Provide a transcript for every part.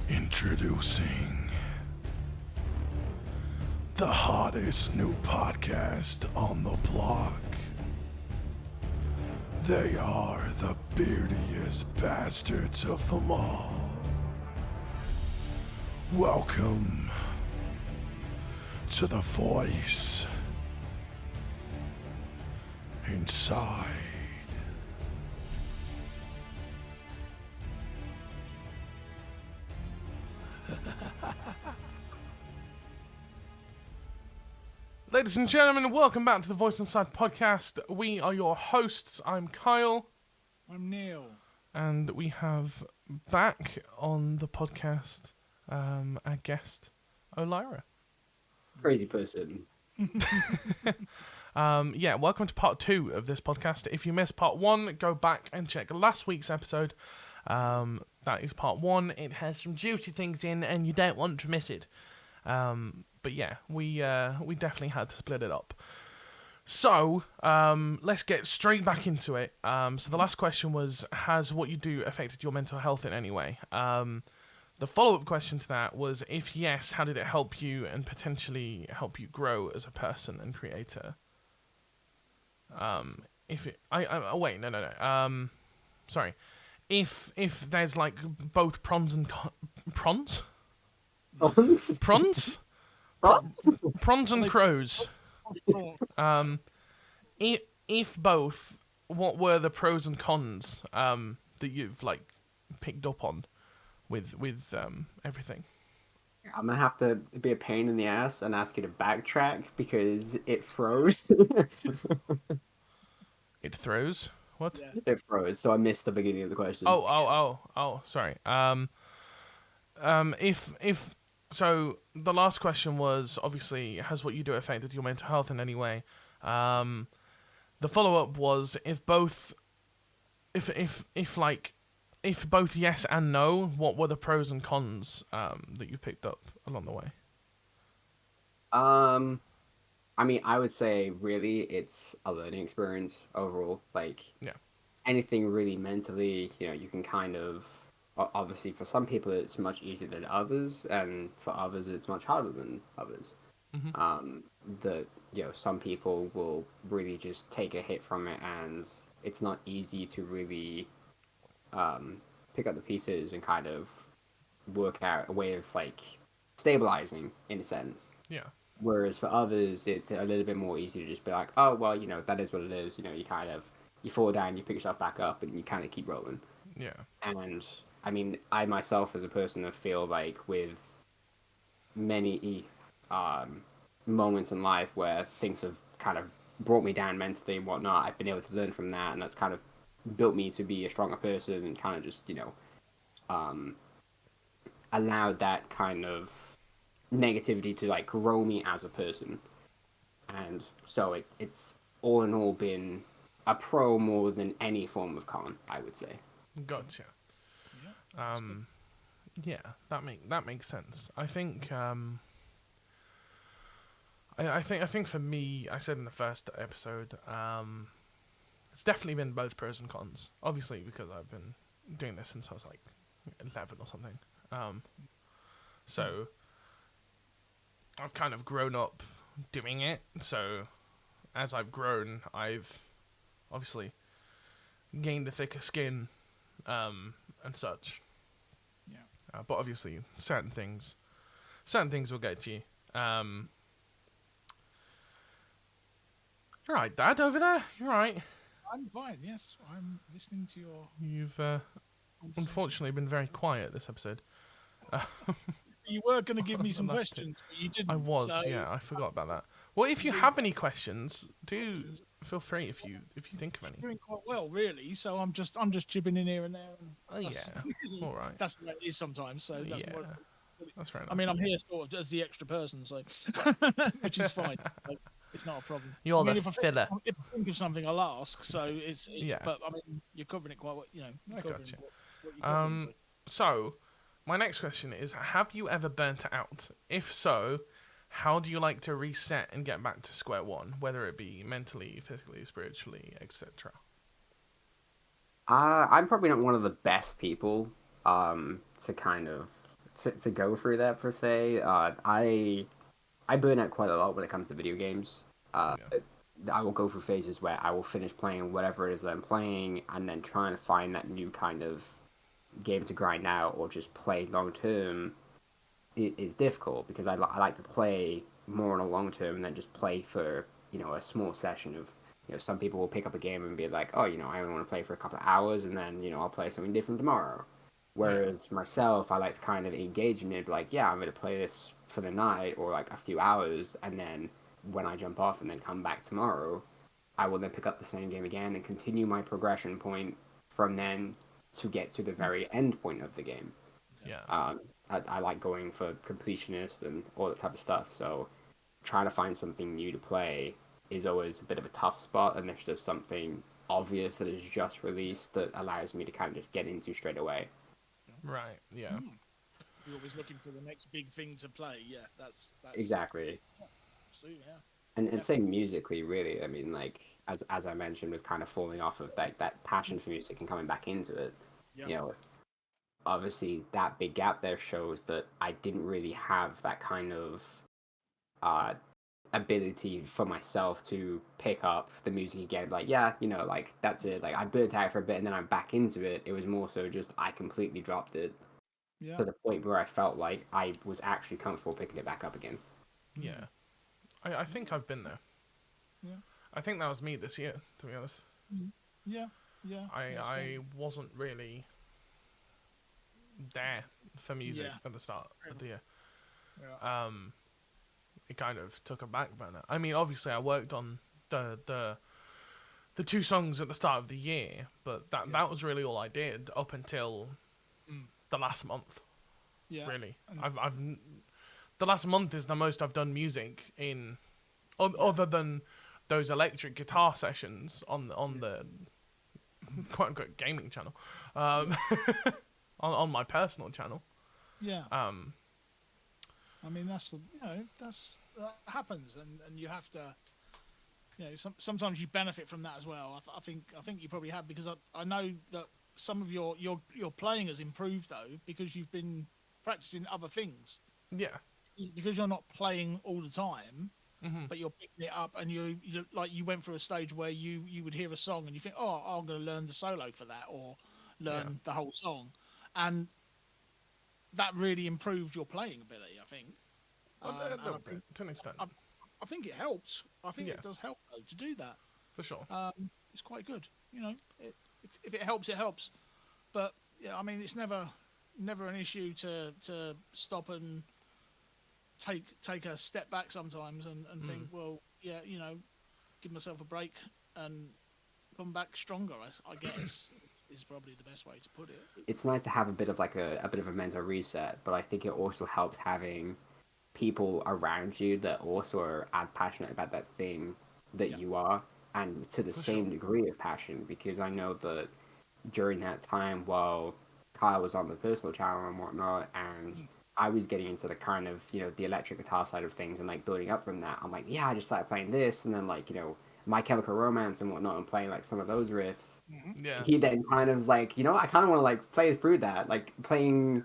Introducing the hottest new podcast on the block. They are the beardiest bastards of them all. Welcome to the voice inside. Ladies and gentlemen, welcome back to the Voice Inside podcast. We are your hosts. I'm Kyle. I'm Neil. And we have back on the podcast our guest, oLyraa. Crazy person. Welcome to part 2 of this podcast. If you missed part 1, go back and check last week's episode. That is part 1. It has some juicy things in, and you don't want to miss it. But yeah, we definitely had to split it up. So, let's get straight back into it. So the last question was, has what you do affected your mental health in any way? The follow-up question to that was, if yes, how did it help you and potentially help you grow as a person and creator? Sorry. If there's like both prawns and prawns? Prawns? Prawns and crows. If both, what were the pros and cons that you've like picked up on with everything? I'm gonna have to be a pain in the ass and ask you to backtrack because it froze. It throws? What? Yeah. It froze, so I missed the beginning of the question. Oh, sorry. If so, the last question was obviously, has what you do affected your mental health in any way? The follow-up was, if both yes and no, what were the pros and cons that you picked up along the way? I mean, I would say really it's a learning experience overall. Like, yeah, anything really mentally, you can kind of. Obviously, for some people, it's much easier than others, and for others, it's much harder than others. Mm-hmm. Some people will really just take a hit from it, and it's not easy to really pick up the pieces and kind of work out a way of like stabilizing in a sense. Yeah. Whereas for others, it's a little bit more easy to just be like, oh well, that is what it is. You fall down, you pick yourself back up, and you kind of keep rolling. Yeah. And I mean, I myself as a person, I feel like with many moments in life where things have kind of brought me down mentally and whatnot, I've been able to learn from that, and that's kind of built me to be a stronger person and kind of just, allowed that kind of negativity to like grow me as a person. And so it's all in all been a pro more than any form of con, I would say. Gotcha. Yeah, that makes sense. I think I think for me, I said in the first episode, it's definitely been both pros and cons. Obviously, because I've been doing this since I was like 11 or something. So I've kind of grown up doing it. So as I've grown, I've obviously gained a thicker skin, and such. Yeah. But obviously, certain things will get to you. You're right, Dad, over there. You're right. I'm fine. Yes, I'm listening to your. You've unfortunately been very quiet this episode. You were going to give me some questions, but you didn't. I was, so... yeah. I forgot about that. Well, if you have any questions, do feel free if you think of any. You're doing quite well, really. So I'm just chipping in here and there. And oh yeah, all right. That's the way it is sometimes. So that's yeah, that's fair enough. I mean, I'm here sort of as the extra person, so which is fine. Like, it's not a problem. You're the if filler. If I think of something, I'll ask. So it's yeah. But I mean, you're covering it quite well. You're covering gotcha. what you're covering. So, my next question is: have you ever burnt out? If so, how do you like to reset and get back to square one, whether it be mentally, physically, spiritually, etc.? I'm probably not one of the best people to kind of to go through that per se. I burn out quite a lot when it comes to video games. Yeah. I will go through phases where I will finish playing whatever it is that I'm playing, and then trying to find that new kind of game to grind out or just play long term is difficult because I like to play more on a long term than just play for a small session of some people will pick up a game and be like, oh, I only want to play for a couple of hours and then I'll play something different tomorrow. Whereas myself, I like to kind of engage in it, like, yeah, I'm going to play this for the night or like a few hours, and then when I jump off and then come back tomorrow, I will then pick up the same game again and continue my progression point from then to get to the very end point of the game. Yeah. I like going for completionist and all that type of stuff. So trying to find something new to play is always a bit of a tough spot, and there's just something obvious that is just released that allows me to kind of just get into straight away. Right. Yeah. You're always looking for the next big thing to play. Yeah, that's Exactly. Yeah, absolutely, yeah. And same musically, really. I mean, like as I mentioned, with kind of falling off of that passion for music and coming back into it, Yeah. Obviously that big gap there shows that I didn't really have that kind of uh, ability for myself to pick up the music again. Like, yeah, like that's it. Like I burnt out for a bit and then I'm back into it. It was more so just I completely dropped it to the point where I felt like I was actually comfortable picking it back up again. Yeah. I think I've been there. Yeah. I think that was me this year, to be honest. Yeah. I wasn't really there for music at the start of the year. Yeah. It kind of took a back burner. I mean, obviously, I worked on the 2 songs at the start of the year, but that was really all I did up until the last month. Yeah. Really, I've the last month is the most I've done music in, other than those electric guitar sessions on the quote unquote gaming channel, on my personal channel. Yeah. I mean, that happens, and you have to, sometimes you benefit from that as well. I think you probably have, because I know that some of your playing has improved though because you've been practicing other things. Yeah. Because you're not playing all the time, Mm-hmm. but you're picking it up, and you like you went through a stage where you would hear a song and you think, oh, I'm going to learn the solo for that or learn the whole song, and that really improved your playing ability, I think. A little bit, to an extent. I think it helps. I think it does help though to do that. For sure. It's quite good. If it helps, it helps. But yeah, I mean, it's never an issue to stop and take a step back sometimes and think, well, yeah, give myself a break and come back stronger. I guess is probably the best way to put it. It's nice to have a bit of like a bit of a mental reset, but I think it also helps having people around you that also are as passionate about that thing that you are, and to the same degree of passion. Because I know that during that time while Kyle was on the personal channel and whatnot, and I was getting into the kind of, the electric guitar side of things and like building up from that. I'm like, yeah, I just started playing this, and then like, My Chemical Romance and whatnot, and playing like some of those riffs. Yeah. He then kind of was like, I kind of want to like play through that, like playing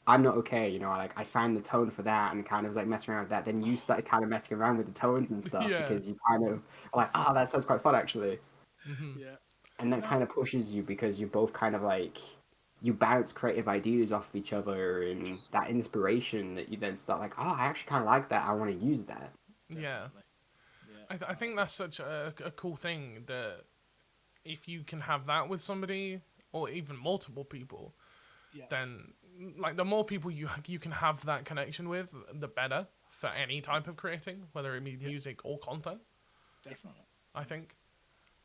I'm Not Okay, I found the tone for that and kind of like messing around with that. Then you started kind of messing around with the tones and stuff because you kind of are like, oh, that sounds quite fun actually. Mm-hmm. Yeah. And that kind of pushes you because you're both kind of like, you bounce creative ideas off of each other and that inspiration that you then start like, oh, I actually kind of like that. I want to use that. Yeah. I think that's such a cool thing that if you can have that with somebody or even multiple people, then like the more people you can have that connection with, the better for any type of creating, whether it be music or content. Definitely. I think.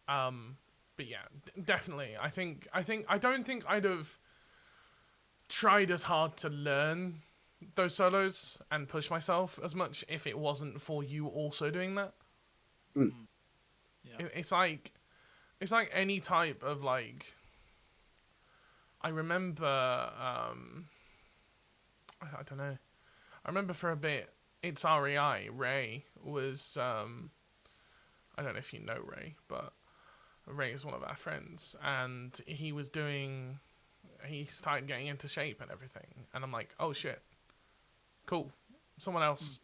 But yeah, definitely. I don't think I'd have tried as hard to learn those solos and push myself as much if it wasn't for you also doing that. Yeah. It's like any type of like. I remember. I don't know. I remember for a bit. It's REI. Ray was. I don't know if you know Ray, but Ray is one of our friends, and he was doing he started getting into shape and everything, and I'm like, oh shit, cool. Someone else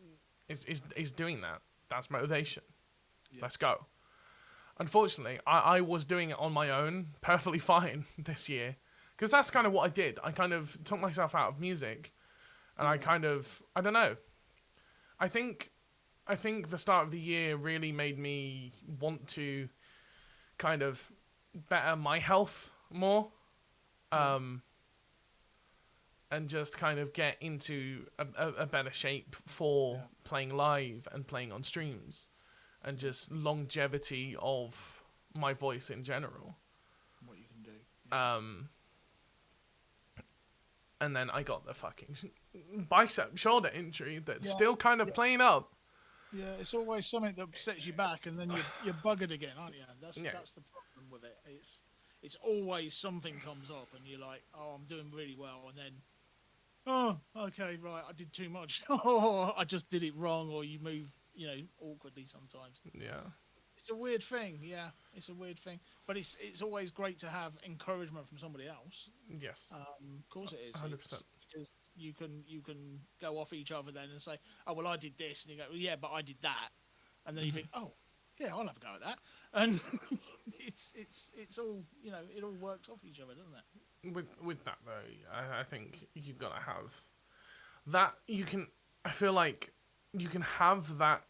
is doing that. That's motivation. Yeah. Let's go. Unfortunately, I was doing it on my own, perfectly fine this year, because that's kind of what I did. I kind of took myself out of music, and I don't know. I think the start of the year really made me want to kind of better my health more, and just kind of get into a better shape for playing live and playing on streams, and just longevity of my voice in general. What you can do. Yeah. And then I got the fucking bicep shoulder injury that's still kind of playing up. Yeah, it's always something that sets you back, and then you're buggered again, aren't you? That's the problem with it. It's always something comes up, and you're like, oh, I'm doing really well, and then, oh, okay, right, I did too much. Oh, I just did it wrong, or you move, awkwardly sometimes. Yeah. It's a weird thing. Yeah, it's a weird thing, but it's always great to have encouragement from somebody else. Yes. Of course it is. 100%. Because you can go off each other then and say, oh well, I did this, and you go, well, yeah, but I did that, and then you think, oh yeah, I'll have a go at that, and it's all it all works off each other, doesn't it? With that though, I think you've got to have that. I feel like you can have that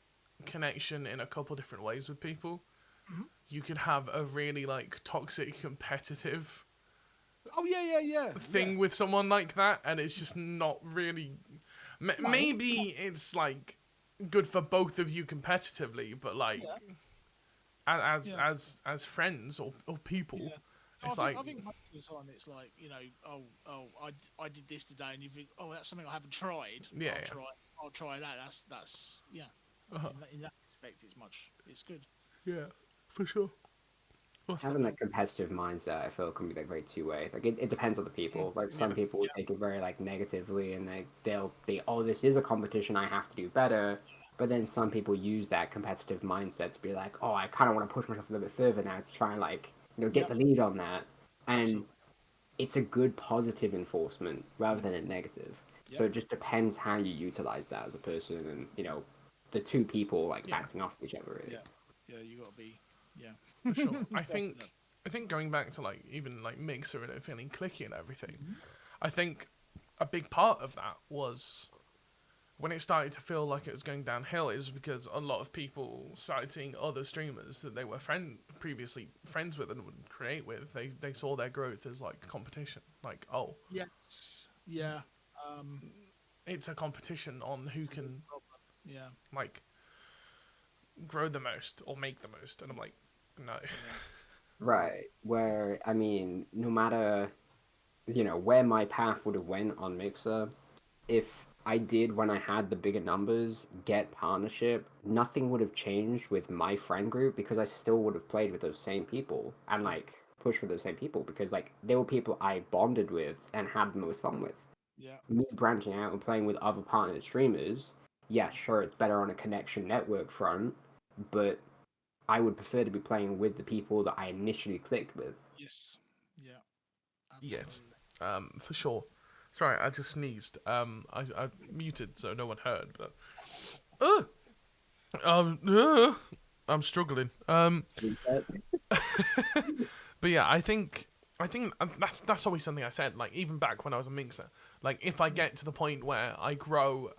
connection in a couple different ways with people. You can have a really like toxic competitive thing with someone like that, and it's just not really maybe it's like good for both of you competitively, but like as friends or people, it's I think most of the time it's like I did this today, and you think, oh, that's something I haven't tried. I'll try that. That's in that respect, it's good. Yeah, for sure. Having that competitive mindset, I feel, can be like very two-way. Like it depends on the people. Like some people take it very like negatively, and they'll be, oh, this is a competition, I have to do better. But then some people use that competitive mindset to be like, oh, I kind of want to push myself a little bit further now to try and like get the lead on that. And Absolutely. it's a good positive enforcement rather than a negative. So it just depends how you utilize that as a person, and the two people like bouncing off each other. Really. Yeah, you got to be. Yeah. For sure. I think going back to like even like Mixer and it feeling clicky and everything, I think a big part of that was when it started to feel like it was going downhill is because a lot of people started seeing other streamers that they were previously friends with and would create with. They saw their growth as like competition. Like, oh, Yes. Yeah. It's a competition on who can like grow the most or make the most, and I'm like, no. Right. Where, I mean, no matter, where my path would have went on Mixer, if I did, when I had the bigger numbers, get partnership, nothing would have changed with my friend group, because I still would have played with those same people and, like, pushed with those same people, because, like, they were people I bonded with and had the most fun with. Yeah. Me branching out and playing with other partner streamers, yeah, sure, it's better on a connection network front, but I would prefer to be playing with the people that I initially clicked with. Yes. Yeah. Absolutely. Yes. For sure. Sorry, I just sneezed. I muted so no one heard, but I'm struggling. But yeah, I think that's always something I said. Like even back when I was a Mixer, like if I get to the point where I grow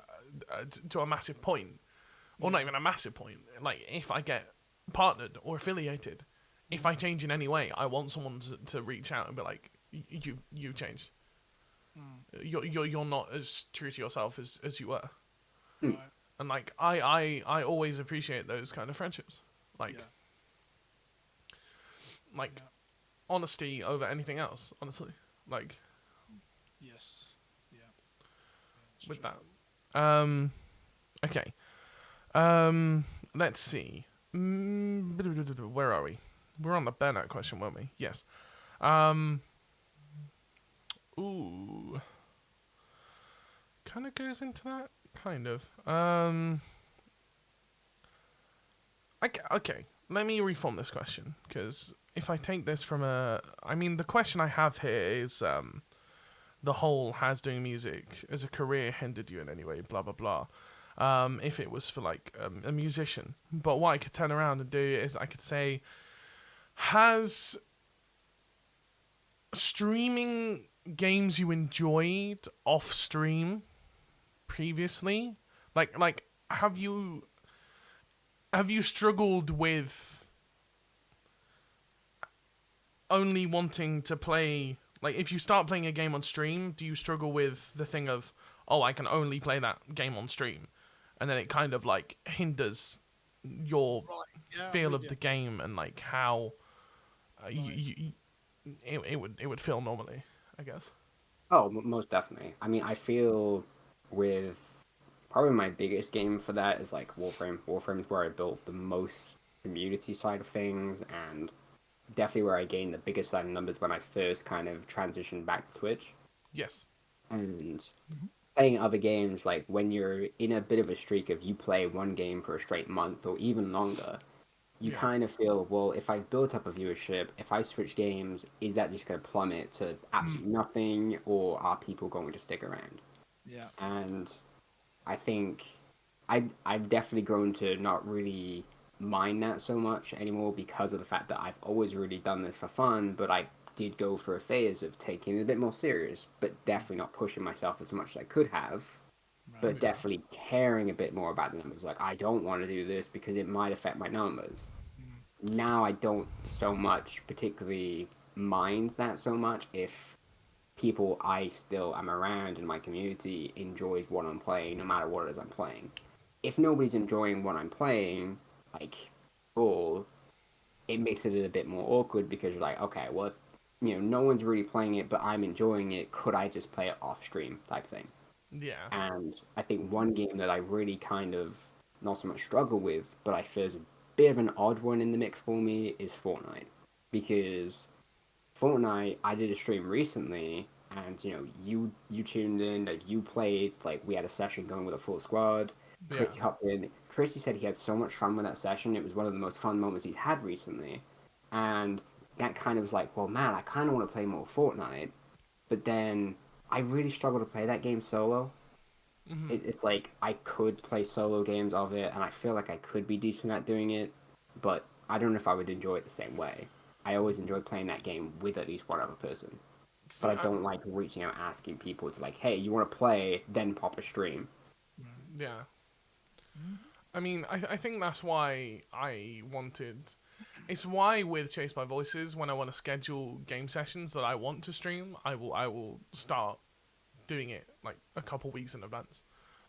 to a massive point, or not even a massive point, like if I get partnered or affiliated, if I change in any way, I want someone to reach out and be like, you changed. You're not as true to yourself as you were. Right. And like I always appreciate those kind of friendships. Like honesty over anything else, honestly. Like Yes. Yeah. with that. Okay. Let's see. Where are we? We're on the burnout question, weren't we? Yes. Ooh. Kind of goes into that. Kind of. Okay. Let me reform this question, because if I take this from the question I have here is the whole has doing music as a career hindered you in any way, blah blah blah. If it was for like a musician, but what I could turn around and do is I could say, has streaming games you enjoyed off stream previously, like have you struggled with only wanting to play, like if you start playing a game on stream, do you struggle with the thing of, oh, I can only play that game on stream, and then it kind of like hinders your feel of the game and like how it would feel normally, I guess. Oh, most definitely. I mean, I feel with probably my biggest game for that is like Warframe. Warframe is where I built the most community side of things, and definitely where I gained the biggest side of numbers when I first kind of transitioned back to Twitch. Yes. And playing other games, like when you're in a bit of a streak of you play one game for a straight month or even longer, you kind of feel, well, if I built up a viewership, if I switch games, is that just going to plummet to absolutely nothing, or are people going to stick around? Yeah. And I think I've definitely grown to not really mind that so much anymore because of the fact that I've always really done this for fun, but I did go for a phase of taking it a bit more serious, but definitely not pushing myself as much as I could have. But definitely caring a bit more about the numbers. Like, I don't want to do this because it might affect my numbers. Now I don't so much particularly mind that so much if people I still am around in my community enjoys what I'm playing, no matter what it is I'm playing. If nobody's enjoying what I'm playing, like, all, it makes it a bit more awkward because you're like, okay, well, no one's really playing it, but I'm enjoying it. Could I just play it off stream type thing? Yeah. And I think one game that I really kind of not so much struggle with, but I feel is a bit of an odd one in the mix for me is Fortnite. Because Fortnite, I did a stream recently, and you tuned in, like you played, like we had a session going with a full squad. Christy hopped in. Christy said he had so much fun with that session. It was one of the most fun moments he's had recently. And that kind of was like, well, man, I kind of want to play more Fortnite. But then I really struggle to play that game solo. It's like I could play solo games of it, and I feel like I could be decent at doing it, but I don't know if I would enjoy it the same way. I always enjoy playing that game with at least one other person. See, But I don't like reaching out asking people to like, hey, you want to play, then pop a stream. Yeah. I mean, I think that's why I wanted... It's why with Chase by Voices, when I want to schedule game sessions that I want to stream, I will start doing it like a couple weeks in advance.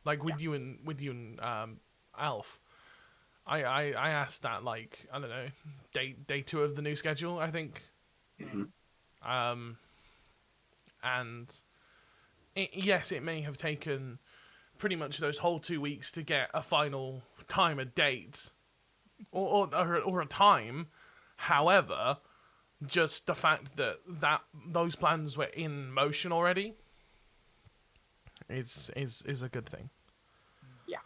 Like with you and Alf, I asked that, like, I don't know, day 2 of the new schedule, I think. And yes, it may have taken pretty much those whole 2 weeks to get a final time, a date, or a time. However, just the fact that those plans were in motion already is a good thing. Yeah.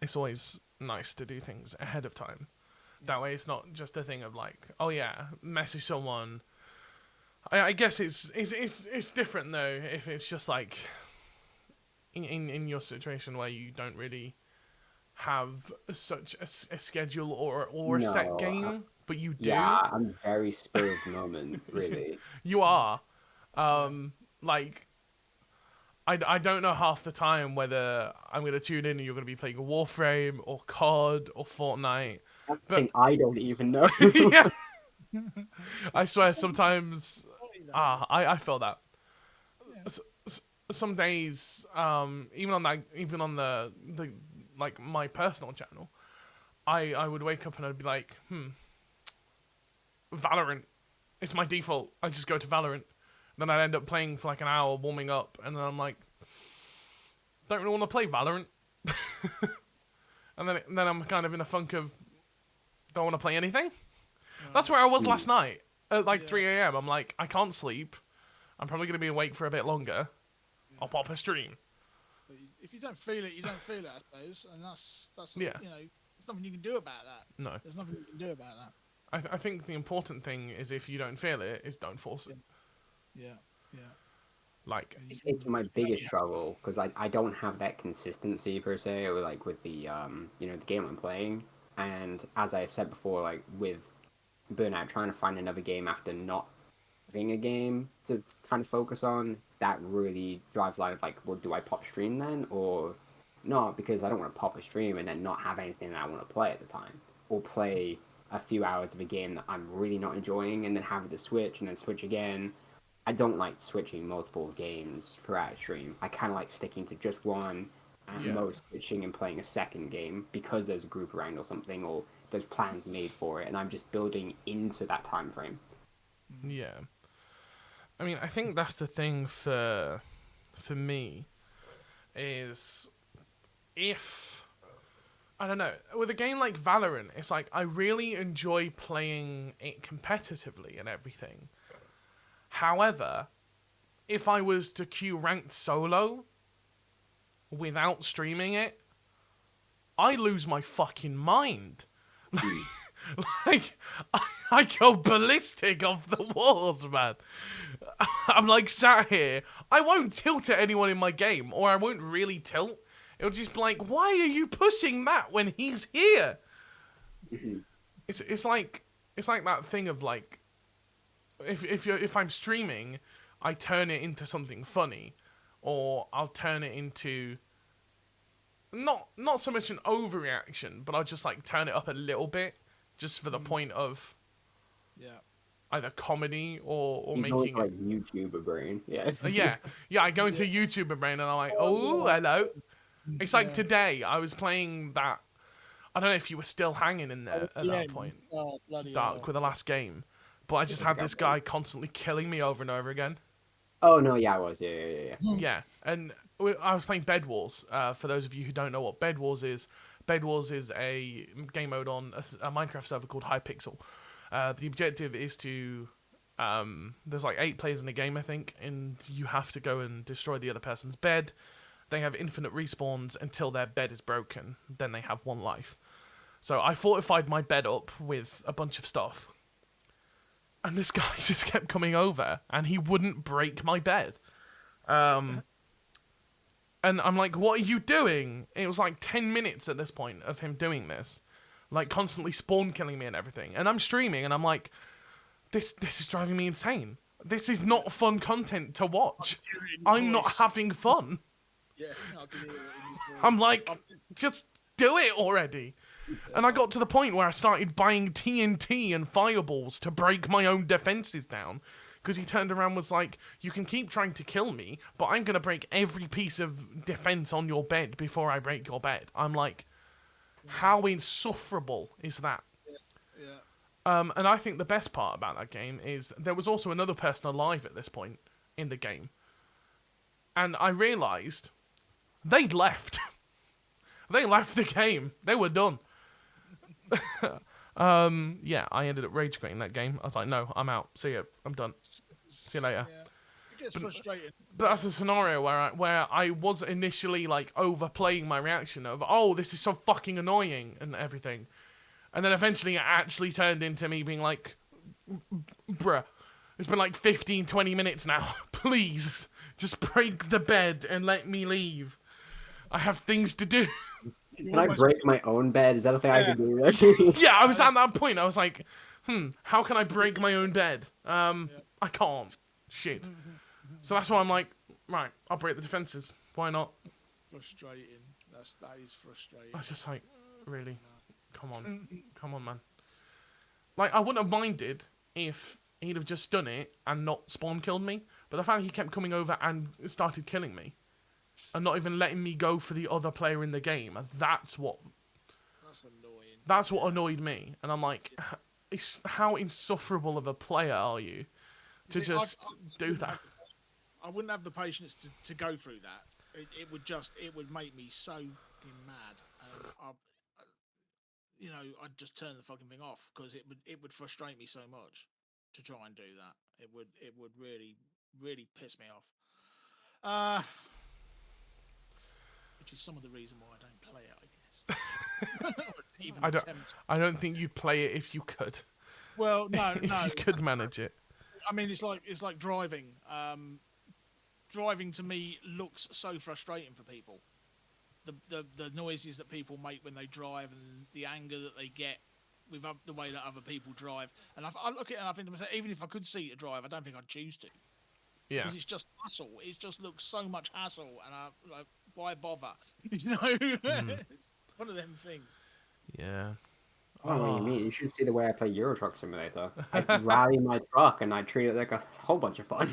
It's always nice to do things ahead of time. That way, it's not just a thing of like, oh yeah, message someone. I guess it's different though if it's just like in your situation where you don't really have such a schedule or a set game, but you do. Yeah, I'm very spur of the moment, really. You are. Like, I don't know half the time whether I'm going to tune in and you're going to be playing Warframe or COD or Fortnite. That's the thing, I don't even know. Yeah. I swear, sometimes... I feel that. Some days, even on the like my personal channel, I would wake up and I'd be like, Valorant. It's my default. I just go to Valorant. Then I'd end up playing for like an hour, warming up, and then I'm like, don't really want to play Valorant. and then I'm kind of in a funk of, don't want to play anything. That's where I was last night at like 3 a.m. I'm like, I can't sleep. I'm probably going to be awake for a bit longer. I'll pop a stream. But if you don't feel it, you don't feel it, I there's nothing you can do about that. No. There's nothing you can do about that. I think the important thing is if you don't feel it, is don't force it. Yeah. Like, It's my biggest struggle because I don't have that consistency per se, or like with the the game I'm playing. And as I said before, like with Burnout, trying to find another game after not having a game to kind of focus on, that really drives a line of like, well, do I pop stream then or not? Because I don't want to pop a stream and then not have anything that I want to play at the time, or play a few hours of a game that I'm really not enjoying and then have to switch and then switch again. I don't like switching multiple games throughout a stream. I kind of like sticking to just one, and most switching and playing a second game because there's a group around or something, or there's plans made for it, and I'm just building into that time frame. Yeah. I mean, I think that's the thing for me is if I don't know, with a game like Valorant, it's like I really enjoy playing it competitively and everything. However, if I was to queue ranked solo without streaming it, I lose my fucking mind. Like, I go ballistic off the walls, man. I'm like sat here. I won't tilt at anyone in my game, or I won't really tilt. It'll just be like, why are you pushing that when he's here? It's like that thing of like, if I'm streaming, I turn it into something funny, or I'll turn it into not so much an overreaction, but I'll just like turn it up a little bit, just for the point of either comedy or You making it's like YouTuber brain, yeah. I go into YouTuber brain and I'm like, oh, hello. It's like today I was playing that. I don't know if you were still hanging in there at that point, Dark, with the last game, but I just had this guy constantly killing me over and over again. Oh no, I was, Yeah, and I was playing Bed Wars. For those of you who don't know what Bed Wars is a game mode on a Minecraft server called Hypixel. The objective is to there's like 8 players in the game, I think, and you have to go and destroy the other person's bed. They have infinite respawns until their bed is broken. Then they have 1 life. So I fortified my bed up with a bunch of stuff. And this guy just kept coming over, and he wouldn't break my bed. And I'm like, what are you doing? It was like 10 minutes at this point of him doing this. Like, constantly spawn killing me and everything. And I'm streaming, and I'm like, this is driving me insane. This is not fun content to watch. I'm not having fun. Yeah, I can hear it in your voice. I'm like, just do it already. And I got to the point where I started buying TNT and fireballs to break my own defenses down. Because he turned around and was like, you can keep trying to kill me, but I'm going to break every piece of defense on your bed before I break your bed. I'm like, how insufferable is that? Yeah. And I think the best part about that game is there was also another person alive at this point in the game. And I realised they'd left. They left the game. They were done. I ended up rage quitting that game. I was like, no, I'm out. See ya. I'm done. See you later. Yeah. It gets frustrating. But that's a scenario where I was initially like overplaying my reaction of, oh, this is so fucking annoying and everything. And then eventually it actually turned into me being like, bruh, it's been like 15, 20 minutes now. Please, just break the bed and let me leave. I have things to do. Can I break my own bed? Is that a thing I can do? Yeah, I was at that point. I was like, how can I break my own bed? I can't. Shit. So that's why I'm like, right, I'll break the defenses. Why not? Frustrating. That is frustrating. I was just like, really? Come on, man. Like, I wouldn't have minded if he'd have just done it and not spawn killed me. But the fact he kept coming over and started killing me and not even letting me go for the other player in the game, that's what annoying. That's what annoyed me. And I'm like, how insufferable of a player are you to just do that? I wouldn't have the patience to go through that. It would make me so mad. And I'd just turn the fucking thing off because it would frustrate me so much to try and do that. It would really, really piss me off. Which is some of the reason why I don't play it, I guess. I don't think you'd play it if you could. Well, no, if you could manage it. I mean, it's like driving. driving to me looks so frustrating for people. The noises that people make when they drive and the anger that they get with the way that other people drive. And I look at it and I think to myself, even if I could see to drive, I don't think I'd choose to. Yeah. Because it's just hassle. It just looks so much hassle, and why bother? It's one of them things. Yeah. I don't know what you mean. You should see the way I play Euro Truck Simulator. I rally my truck and I treat it like a whole bunch of fun.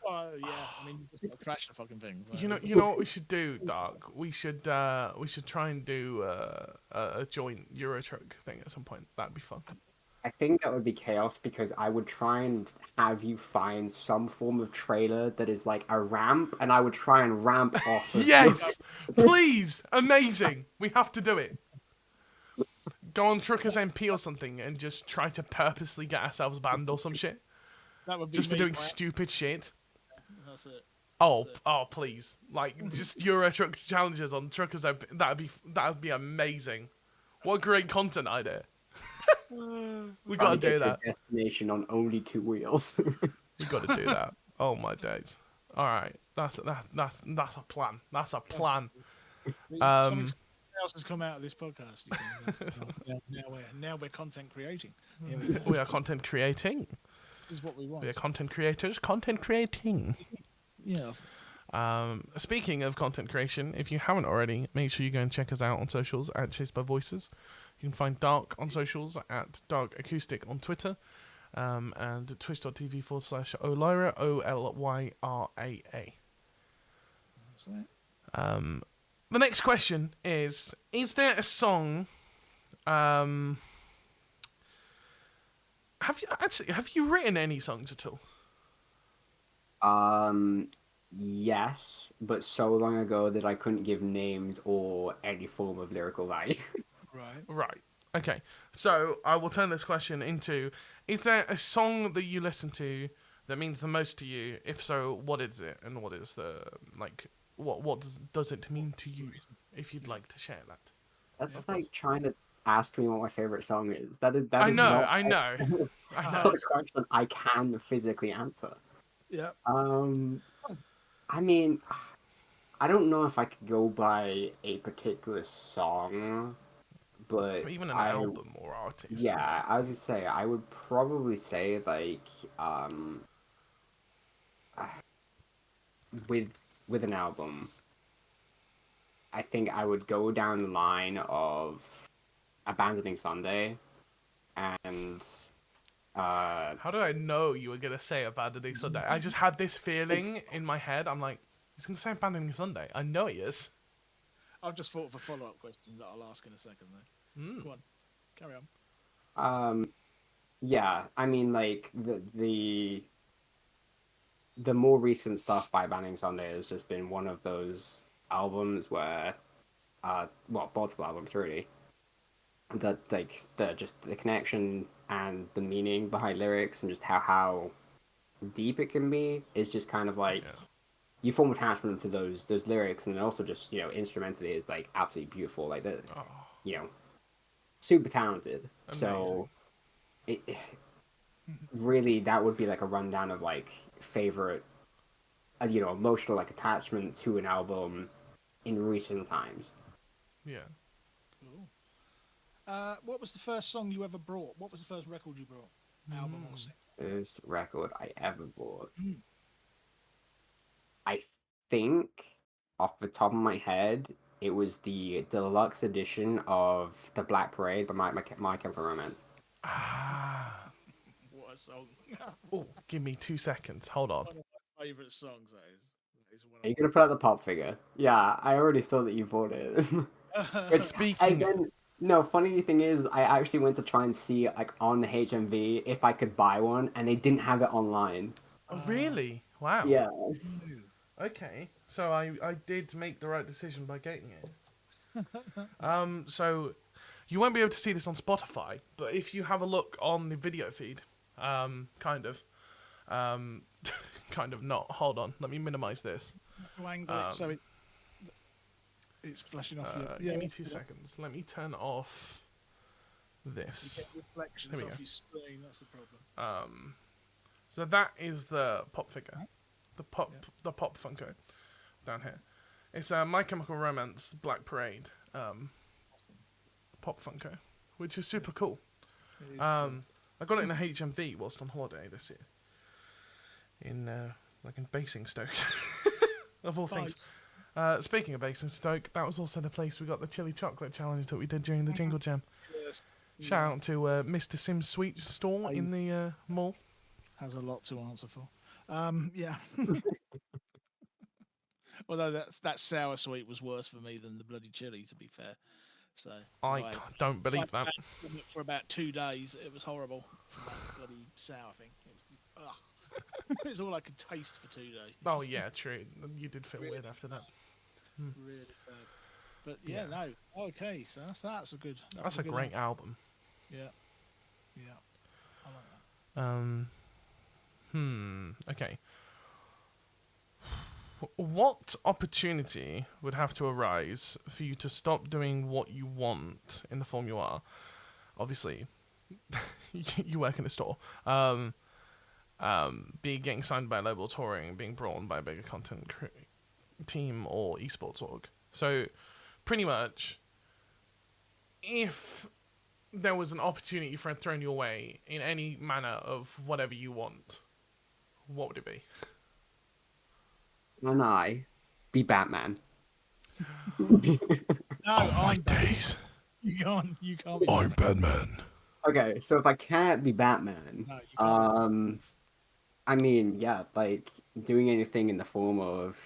Oh yeah, I mean, you just gotta crash the fucking thing. You know what we should do, Dark? We should try and do a joint Euro Truck thing at some point. That'd be fun. I think that would be chaos because I would try and have you find some form of trailer that is like a ramp, and I would try and ramp off of Yes, please, amazing. We have to do it. Go on Truckers MP or something and just try to purposely get ourselves banned or some shit. That would be Just for me, doing right? stupid shit. That's it. Oh, please! Like just Euro Truck challenges on Truckers MP. That'd be amazing. What a great content idea. We gotta do that. Destination on only 2 wheels. We gotta do that. Oh my days! All right, that's a plan. That's a plan. Something else has come out of this podcast. Now we're content creating. We are content creating. This is what we want. We are content creators. Content creating. Yeah. Speaking of content creation, if you haven't already, make sure you go and check us out on socials at Chased by Voices. You can find Dark on socials at Dark Acoustic on Twitter, and twitch.tv/oLyraa, OLYRAA. That's it. The next question is there a song? Have you written any songs at all? Yes, but so long ago that I couldn't give names or any form of lyrical value. Right. Okay. So I will turn this question into: is there a song that you listen to that means the most to you? If so, what is it, and what is the what does it mean to you? If you'd like to share that. That's like trying to ask me what my favorite song is. That is I know. not I know. a question I can physically answer. Yeah. I mean, I don't know if I could go by a particular song, but Or even an album or artist. Yeah, I was gonna say I would probably say like with an album, I think I would go down the line of Abandoning Sunday and How did I know you were gonna say Abandoning Sunday? I just had this feeling in my head. I'm like, he's gonna say Abandoning Sunday. I know he is. I've just thought of a follow-up question that I'll ask in a second, though. Go on, carry on. Yeah, I mean, like the more recent stuff by Abandoning Sunday has just been one of those albums where, multiple albums really. That like the connection and the meaning behind lyrics and just how deep it can be is just kind of like you form attachment to those lyrics, and then also just instrumentally is like absolutely beautiful, like super talented. Amazing. So it really, that would be like a rundown of like favorite emotional like attachment to an album in recent times. Yeah. Cool. What was the first song you ever brought? What was the first record you brought? Album or single? First record I ever bought. I think, off the top of my head, it was the deluxe edition of The Black Parade by My Chemical Romance. What a song. Oh, give me 2 seconds. Hold on. One of my favourite songs, that is. Are you going to put out the pop figure? Yeah, I already saw that you bought it. Speaking... No, funny thing is, I actually went to try and see like on the HMV if I could buy one, and they didn't have it online. Oh, really? Wow. Yeah. Okay, so I did make the right decision by getting it. So you won't be able to see this on Spotify, but if you have a look on the video feed, kind of not. Hold on, let me minimize this. So it's flashing off. Give me 2 seconds. Let me turn off this. You get reflections off your screen. That's the problem. So that is the pop figure. the pop Funko down here. It's My Chemical Romance Black Parade pop Funko, which is super cool. It is I got it in a HMV whilst on holiday this year. In Basingstoke, of all things. Speaking of Basingstoke, that was also the place we got the chili chocolate challenge that we did during the Jingle Jam. Yes. Shout out to Mr. Sim's Sweet Store in the mall. Has a lot to answer for. Yeah. Although that sour sweet was worse for me than the bloody chili, to be fair. So I don't believe that. For about 2 days, it was horrible from that bloody sour thing. It was all I could taste for 2 days. Oh yeah, true. You did feel weird after that. Really bad. But yeah, no. Okay, so that's a good. That's a great album. Yeah. I like that. Okay. What opportunity would have to arise for you to stop doing what you want in the form you are? Obviously, you work in a store. Be getting signed by a label, touring, being brought on by a bigger content team or esports org. So, pretty much, if there was an opportunity thrown your way in any manner of whatever you want, what would it be? And I be Batman. No, My days. You can't. Be I'm Batman. Okay, so if I can't be Batman, No, you can't. I mean, yeah, like doing anything in the form of,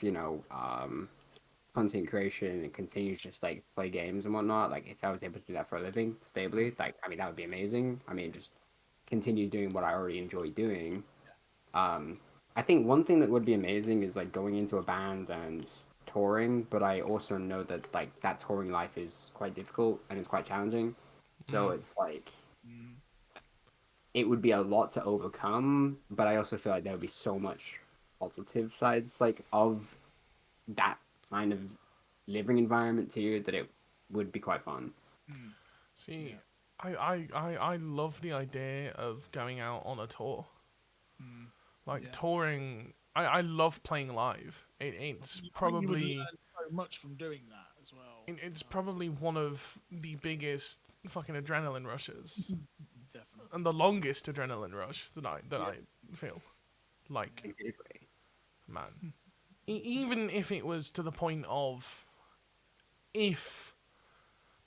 content creation and continue to just like play games and whatnot. Like if I was able to do that for a living stably, like I mean that would be amazing. I mean just continue doing what I already enjoy doing. I think one thing that would be amazing is like going into a band and touring, but I also know that like that touring life is quite difficult and it's quite challenging. So it's like it would be a lot to overcome, but I also feel like there would be so much positive sides like of that kind of living environment too that it would be quite fun. See, I love the idea of going out on a tour. Touring, I love playing live. It's probably you would learn so much from doing that as well. It's probably one of the biggest fucking adrenaline rushes, Definitely, and the longest adrenaline rush that I feel. Like, man, even if it was to the point of, if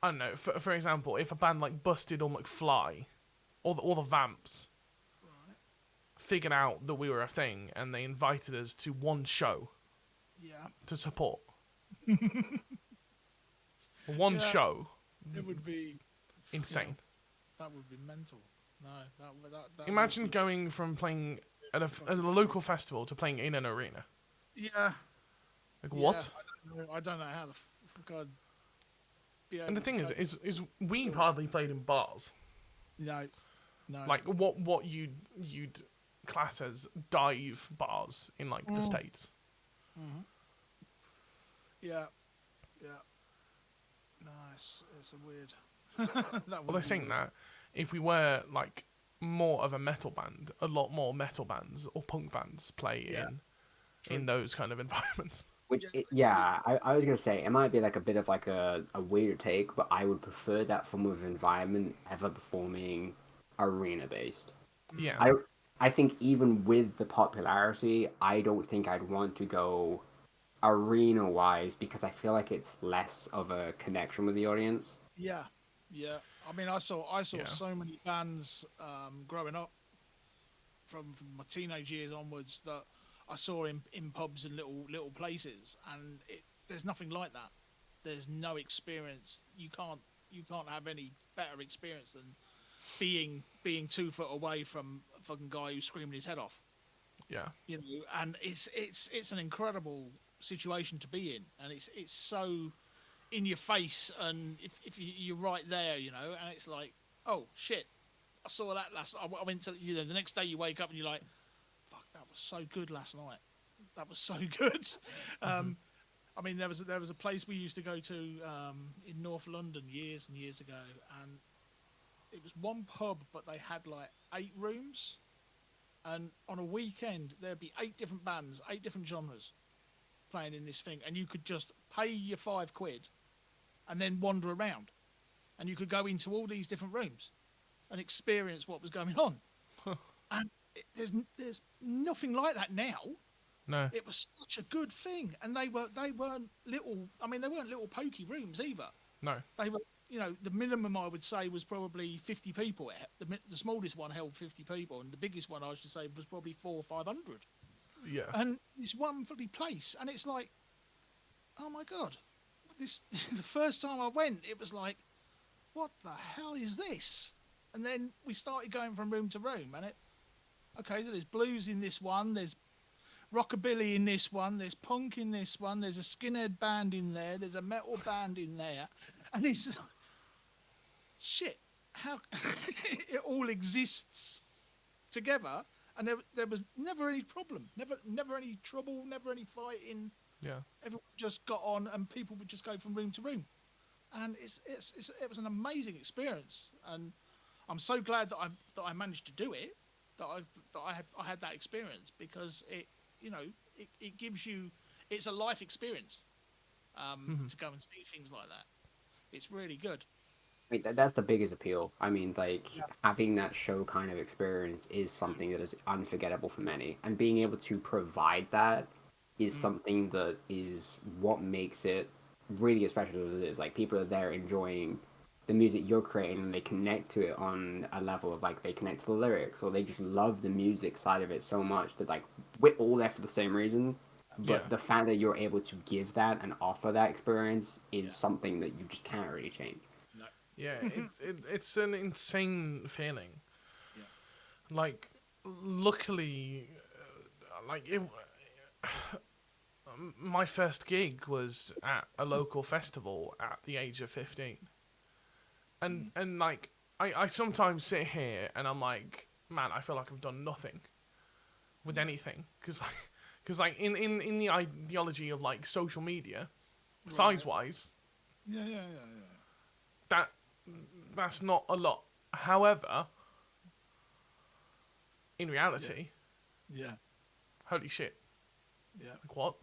I don't know, for example, if a band like Busted or McFly, or the Vamps, figured out that we were a thing and they invited us to one show to support. One show. It would be insane. That would be mental. No, that imagine going from playing at a local festival to playing in an arena. Yeah. Like what? I don't know how the fuck I'd be able. And the thing is we hardly played in bars. No. Like what you'd class as dive bars in like the States. Mm-hmm. Yeah. No, it's a weird. Well, they're saying that if we were like more of a metal band, a lot more metal bands or punk bands play in those kind of environments. Which, I was gonna say it might be like a bit of like a weird take, but I would prefer that form of environment ever performing arena based. Yeah. I think even with the popularity, I don't think I'd want to go arena wise because I feel like it's less of a connection with the audience. Yeah. I mean, I saw so many bands growing up from my teenage years onwards that I saw in pubs and little places, and there's nothing like that. There's no experience. You can't have any better experience than being 2 foot away from a fucking guy who's screaming his head off. Yeah. And it's an incredible situation to be in, and it's so in your face, and if you're right there, and it's like, oh shit, I saw that I went to the next day you wake up and you're like, fuck, that was so good last night. That was so good. I mean, there was a place we used to go to in North London years and years ago, and it was one pub, but they had like 8 rooms, and on a weekend there'd be 8 different bands, 8 different genres playing in this thing, and you could just pay your £5 and then wander around, and you could go into all these different rooms and experience what was going on. And there's nothing like that now. No. It was such a good thing, and they weren't little. I mean, they weren't little pokey rooms either. No. They were, the minimum I would say was probably 50 people. The smallest one held 50 people, and the biggest one I should say was probably 400 or 500. Yeah. And it's one bloody place, and it's like, oh my god, this the first time I went, it was like, what the hell is this? And then we started going from room to room, and okay, there's blues in this one, there's rockabilly in this one, there's punk in this one, there's a skinhead band in there, there's a metal band in there, and it's shit. How it all exists together, and there was never any problem, never any trouble, never any fighting. Yeah. Everyone just got on, and people would just go from room to room, and it was an amazing experience, and I'm so glad that I managed to do it, that I had that experience, because it gives you, it's a life experience to go and see things like that. It's really good. I mean, that's the biggest appeal. I mean, having that show kind of experience is something that is unforgettable for many, and being able to provide that is something that is what makes it really as special as it is. Like, people are there enjoying the music you're creating, and they connect to it on a level of they connect to the lyrics, or they just love the music side of it so much that we're all there for the same reason. But the fact that you're able to give that and offer that experience is something that you just can't really change. No. Yeah, it's an insane feeling. Yeah. Luckily, my first gig was at a local festival at the age of 15. And I sometimes sit here and I'm like, man, I feel like I've done nothing with anything, because in the ideology of social media, size wise, that's not a lot. However, in reality, holy shit, what?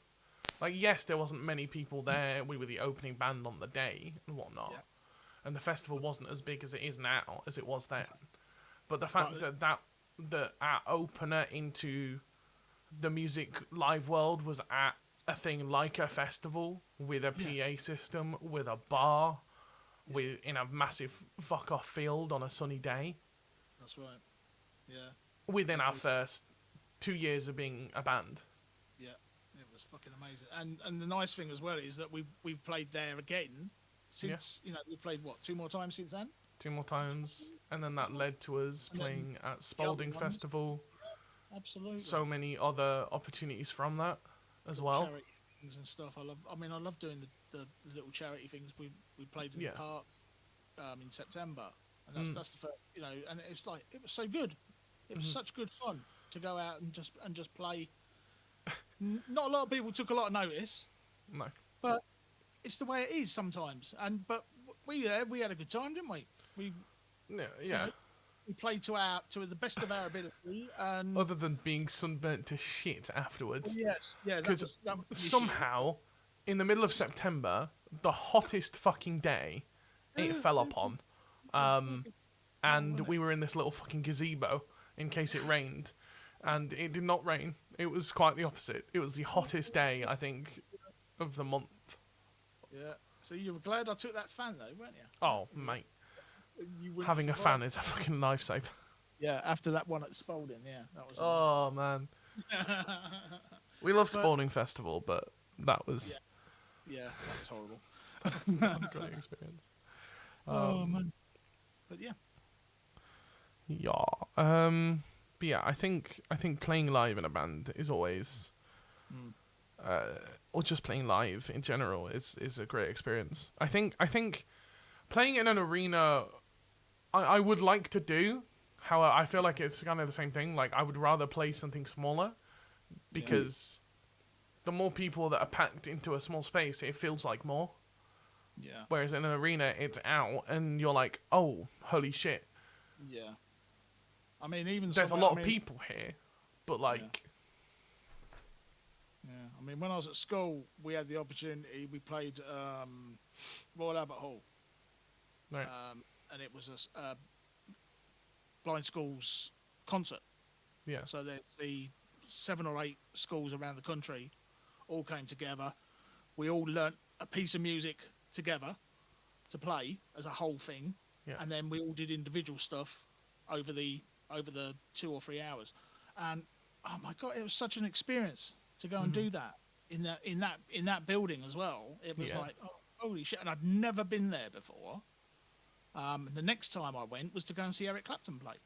Yes, there wasn't many people there. We were the opening band on the day and whatnot. Yeah. And the festival wasn't as big as it is now, as it was then. But the fact that our opener into the music live world was at a thing like a festival, with a PA system, with a bar, in a massive fuck-off field on a sunny day. That's right. Yeah. Within our first 2 years of being a band. Yeah, it was fucking amazing. And the nice thing as well is that we've played there again. Since, we've played, 2 more times since then? 2 more times. And then that led to us playing at Spalding Festival. Yeah, absolutely. So many other opportunities from that as well. Charity things and stuff. I love doing the little charity things. We played in the park in September. And that's the first, and it was so good. It was such good fun to go out and just play. Not a lot of people took a lot of notice. No. But it's the way it is sometimes, but we had a good time, didn't we? We played to the best of our ability, and other than being sunburnt to shit afterwards. Yes, yeah. Because somehow, in the middle of September, the hottest fucking day, it fell upon, and we were in this little fucking gazebo in case it rained, and it did not rain. It was quite the opposite. It was the hottest day, I think, of the month. Yeah. So you were glad I took that fan, though, weren't you? Oh, mate. Having a fan is a fucking lifesaver. Yeah, after that one at Spalding, that was... Oh, man. We love Spalding Festival, but that was... Yeah, that was horrible. That's not a great experience. Oh, man. But, yeah. Yeah. But, yeah, I think playing live in a band is always... or just playing live in general is a great experience. I think playing in an arena, I would like to do. However, I feel like it's kind of the same thing. I would rather play something smaller, because the more people that are packed into a small space, it feels like more. Yeah. Whereas in an arena, it's out, and you're like, oh, holy shit. Yeah. I mean, even there's a lot of people here. but like, yeah. I mean, when I was at school, we had the opportunity. We played Royal Albert Hall, right, and it was a blind schools concert. yeah, So there's the 7 or 8 schools around the country all came together. We all learnt a piece of music together to play as a whole thing, yeah, and then we all did individual stuff over the 2 or 3 hours. And oh my god, it was such an experience to go and do that in that building as well. It was Yeah. like, oh, holy shit! And I'd never been there before. The next time I went was to go and see Eric Clapton play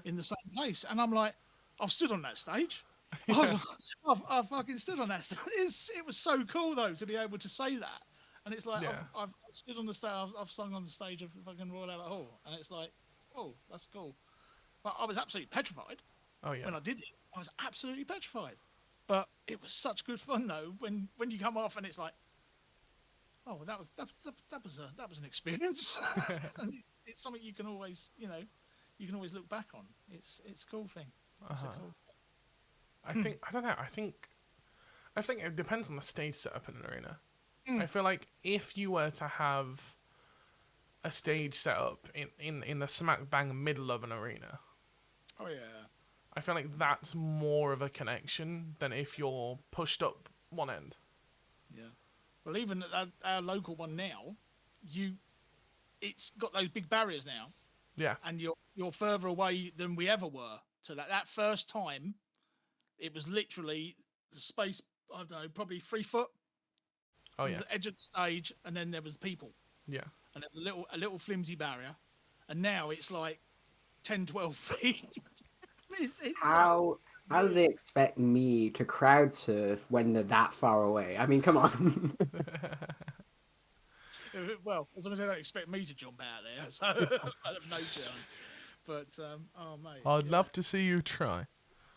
in the same place, and I'm like, I've stood on that stage. I fucking stood on that stage. It was so cool though to be able to say that, and it's like Yeah. I've stood on the stage. I've sung on the stage of fucking Royal Albert Hall, and it's like, oh, that's cool. But I was absolutely petrified oh yeah, when I did it. I was absolutely petrified, but it was such good fun though. When you come off and it's like, oh, well, that was an experience, and it's something you can always look back on. It's a cool thing. It's a cool. I think I don't know. I think it depends on the stage setup in an arena. I feel like if you were to have a stage set up in the smack bang middle of an arena, Oh yeah. I feel like that's more of a connection than if you're pushed up one end. Yeah. Well, even at our local one now, it's got those big barriers now, Yeah, and you're further away than we ever were. So that first time, it was literally the space. I don't know, probably 3 foot oh from yeah, the edge of the stage, and then there was people, yeah. and there was a little flimsy barrier, and now it's like 10, 12 feet. it's How do they expect me to crowd surf when they're that far away? I mean, come on. well, as long as they don't expect me to jump out there, so I have no chance. But oh mate, I'd yeah. love to see you try.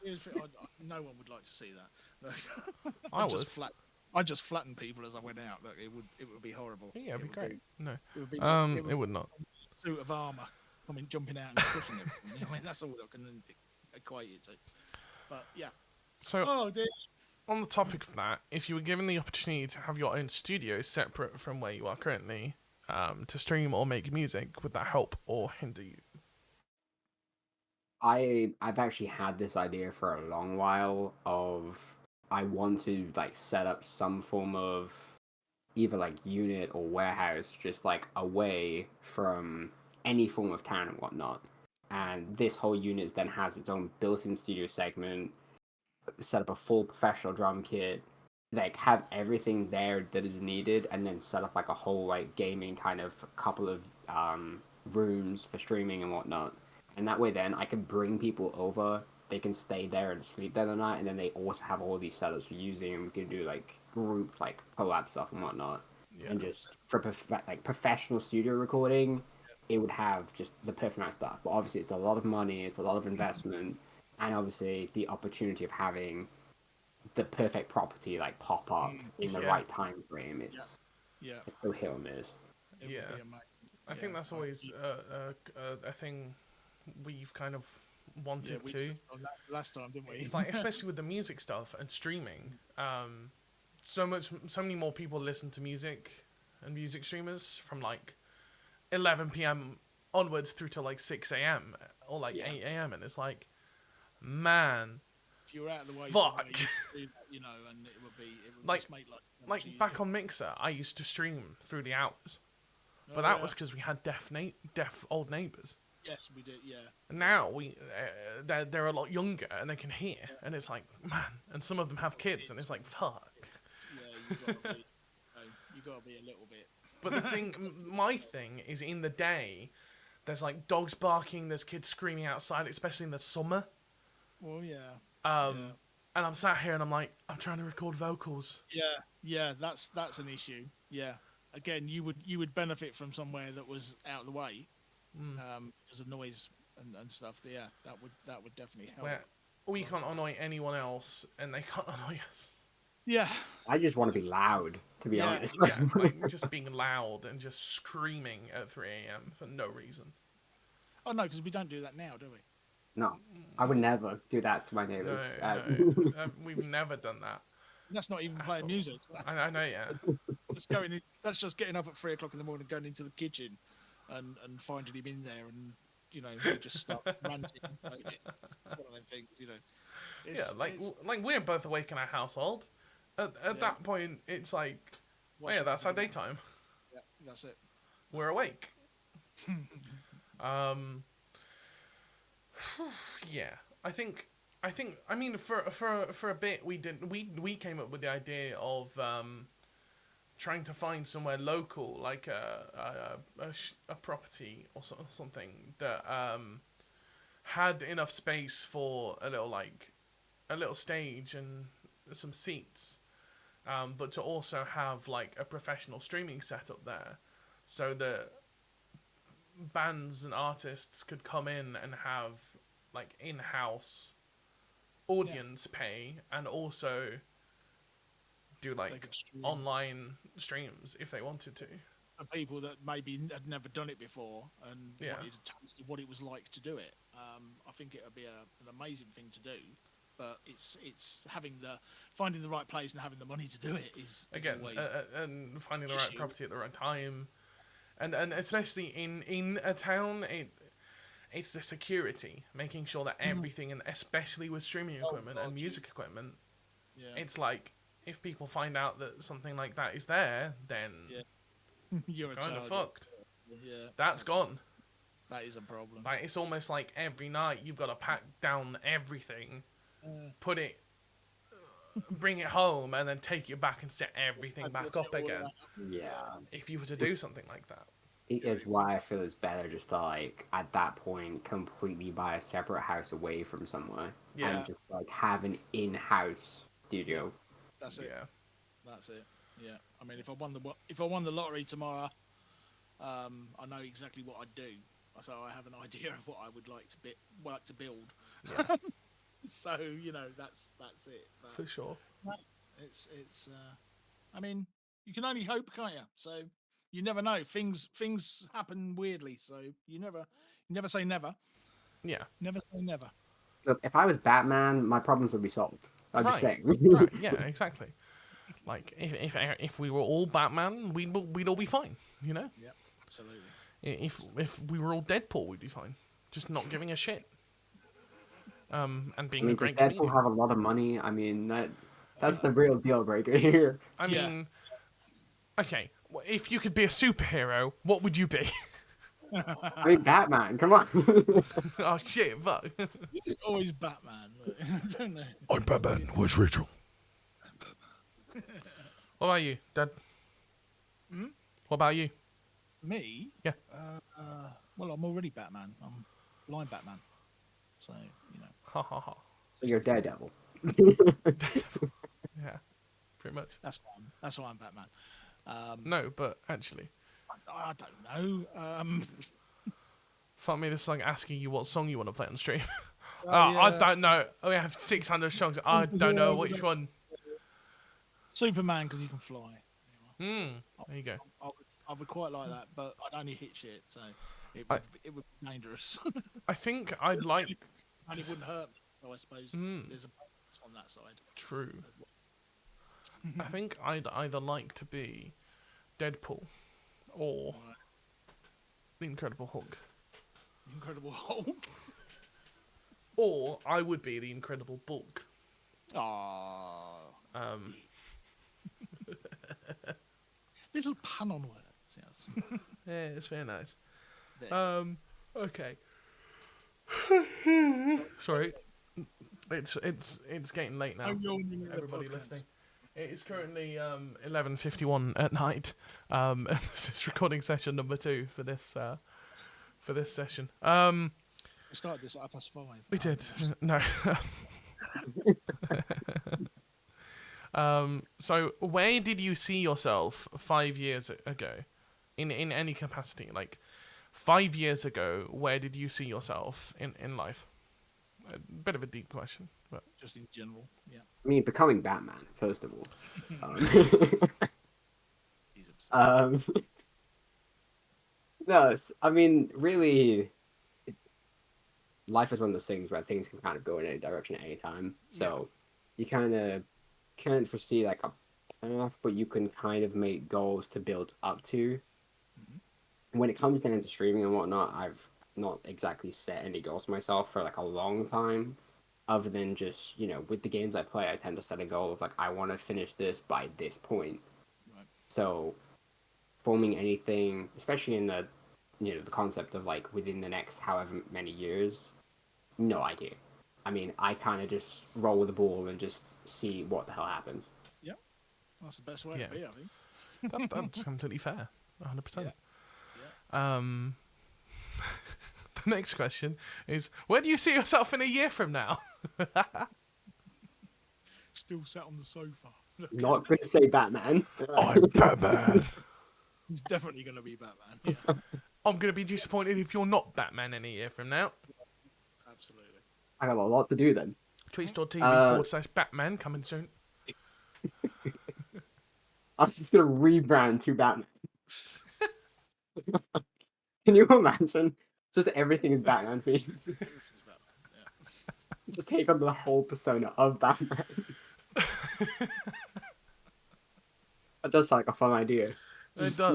No one would like to see that. I would. I'd just flatten people as I went out. Look, it would be horrible. Yeah, it'd be great. No, It would not. a suit of armour. I mean, jumping out and crushing everything. I mean, that's all I can equate it to. But yeah. So Oh dear. on the topic of that, if you were given the opportunity to have your own studio separate from where you are currently, to stream or make music, would that help or hinder you? I've actually had this idea for a long while of I want to like set up some form of either like unit or warehouse just like away from any form of town and whatnot. And this whole unit then has its own built-in studio segment, set up a full professional drum kit, like have everything there that is needed, and then set up like a whole like gaming kind of couple of rooms for streaming and whatnot. And that way then I can bring people over, they can stay there and sleep there the night, and then they also have all these setups for using, and we can do like group like collab stuff and whatnot. Yeah. And just for like professional studio recording, it would have just the perfect amount of stuff. But obviously it's a lot of money, it's a lot of investment, and obviously the opportunity of having the perfect property like pop up in the Yeah. right time frame. It's so hit or miss. It Yeah. would be amazing. I think that's always a thing we've kind of wanted we to. touched on that last time, didn't we? It's like, especially with the music stuff and streaming, so many more people listen to music and music streamers from like 11 p.m. onwards through to like 6 a.m. or like 8 a.m. and it's like, man, if you were out of the way, fuck. somewhere, you could do that, and it would Like- just make life so much like easier. back on Mixer, I used to stream through the hours, but Oh, that yeah. was because we had deaf old neighbours. Yes, we did. Yeah. And now they're a lot younger and they can hear, and it's like, man, and some of them have kids, and it's like, fuck. Yeah, you got to be a little bit. But the thing, my thing is in the day, there's like dogs barking, there's kids screaming outside, especially in the summer. Well, yeah. And I'm sat here and I'm like, I'm trying to record vocals. Yeah, that's an issue. Yeah. Again, you would benefit from somewhere that was out of the way, because of noise and stuff. Yeah, that would definitely help. Where we can't annoy anyone else and they can't annoy us. Yeah. I just want to be loud, to be honest. Yeah, like just being loud and just screaming at 3 a.m. for no reason. Oh no, because we don't do that now, do we? No, I would never do that to my No, neighbors. no, we've never done that. That's not even At playing all. music. I know, yeah. That's going. That's just getting up at 3 o'clock in the morning, going into the kitchen, and finding him in there, and he just start ranting. Like, it's one of them things, Yeah, It's, like it's like we're both awake in our household. At Yeah. that point, it's like, oh watching yeah, that's our video. daytime. Yeah, that's it. We're awake. Um, yeah, I mean, for a bit, we came up with the idea of trying to find somewhere local, like a property or something that had enough space for a little stage and some seats, but to also have like a professional streaming setup there, so that bands and artists could come in and have like in-house audience pay, and also do They like could stream online streams if they wanted to. for people that maybe had never done it before and Yeah. wanted a taste of what it was like to do it. I think it would be an amazing thing to do. But it's finding the right place and having the money to do it is Again, always and finding the right issue. property at the right time, and especially in a town, it's the security, making sure that everything, and especially with streaming equipment God, and music equipment, yeah. it's like if people find out that something like that is there, then Yeah. You're a kind of target. fucked. Yeah, That's gone. That is a problem. Like it's almost like every night you've got to pack down everything, put it, bring it home, and then take it back and set everything back up again. Yeah. If you were to do something like that. It is why I feel it's better just to, like, at that point, completely buy a separate house away from somewhere. Yeah. And just, like, have an in-house studio. That's it. Yeah. That's it. Yeah. I mean, if I won the lottery tomorrow, I know exactly what I'd do. So I have an idea of what I would like to build. Yeah. So that's it. But For sure. it's I mean, you can only hope, can't you? So you never know. Things happen weirdly. So you never say never. Yeah. Never say never. Look, if I was Batman, my problems would be solved. I'm just saying. Right. Yeah. Exactly. Like if we were all Batman, we'd all be fine. You know. Yeah. Absolutely. If we were all Deadpool, we'd be fine. Just not giving a shit. And I being mean, a does great Deadpool comedian. have a lot of money? I mean, that's the real deal breaker here. I Yeah. mean, okay. If you could be a superhero, what would you be? I mean, Batman, come on. Oh shit! Fuck. It's always Batman. Don't they? I'm Batman. Where's Rachel? What about you, Dad? What about you? Me? Yeah. Well, I'm already Batman. I'm blind Batman. So Ha ha ha. So you're Daredevil. Yeah, pretty much. that's why I'm Batman. No, but actually, I don't know. fuck me. This is like asking you what song you want to play on stream. yeah. I don't know. We have 600 songs. I don't know which one. Superman, because you can fly. There you go. I would quite like that, but I'd only hit shit, so it would be dangerous. I think I'd like. And it wouldn't hurt me, so I suppose there's a bonus on that side. True. I think I'd either like to be Deadpool or the Incredible Hulk, The Incredible Hulk. or I would be the Incredible Bulk. Ah, little pun on words. Yes. Yeah, it's very nice. There. Okay. Sorry, it's getting late now. I'm yawning in the Everybody podcast. listening. It is currently 11:51 at night. This is recording session number 2 for this session. We started this at 5:30. We did. No. So where did you see yourself 5 years ago, in any capacity? Like 5 years ago, where did you see yourself in life? A bit of a deep question, but Just in general, yeah. I mean, becoming Batman, first of all. He's obsessed. No, I mean, really, life is one of those things where things can kind of go in any direction at any time. So you kind of can't foresee like a path, but you can kind of make goals to build up to. When it comes down to streaming and whatnot, I've not exactly set any goals for myself for like a long time, other than just, with the games I play, I tend to set a goal of like, I want to finish this by this point. Right. So forming anything, especially in the, the concept of like within the next however many years, no idea. I mean, I kind of just roll with the ball and just see what the hell happens. Yeah, that's the best way to be, I think. That's completely fair, 100%. Yeah. The next question is, where do you see yourself in a year from now? Still sat on the sofa. Not going to say Batman. I'm Batman. He's definitely going to be Batman. Yeah, I'm going to be disappointed if you're not Batman in a year from now. absolutely. I got a lot to do then. Twitch.tv/Batman coming soon. I'm just going to rebrand to Batman. Can you imagine? Just everything is Batman for you. Just take on the whole persona of Batman. That does sound like a fun idea. It does.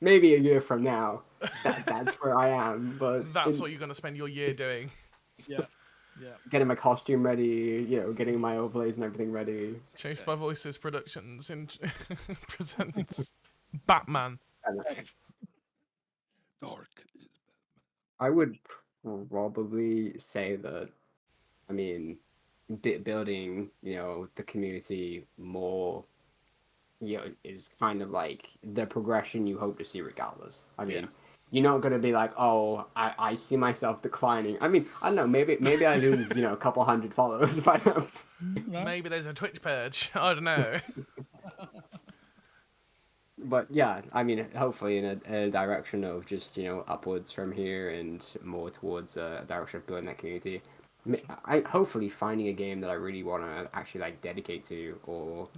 Maybe a year from now, that's where I am. But that's what you're going to spend your year doing. Yeah. Yeah. Getting my costume ready, getting my overlays and everything ready. Chased by Voices Productions presents Batman. Dark. I would probably say that, I mean, building, the community more, is kind of like the progression you hope to see regardless. I mean, you're not going to be like, oh, I see myself declining. I mean, I don't know, maybe I lose, a couple hundred followers if I don't. Maybe there's a Twitch purge. I don't know. But yeah, I mean, hopefully in a direction of just, upwards from here and more towards a direction of building that community. I hopefully finding a game that I really want to actually like dedicate to, or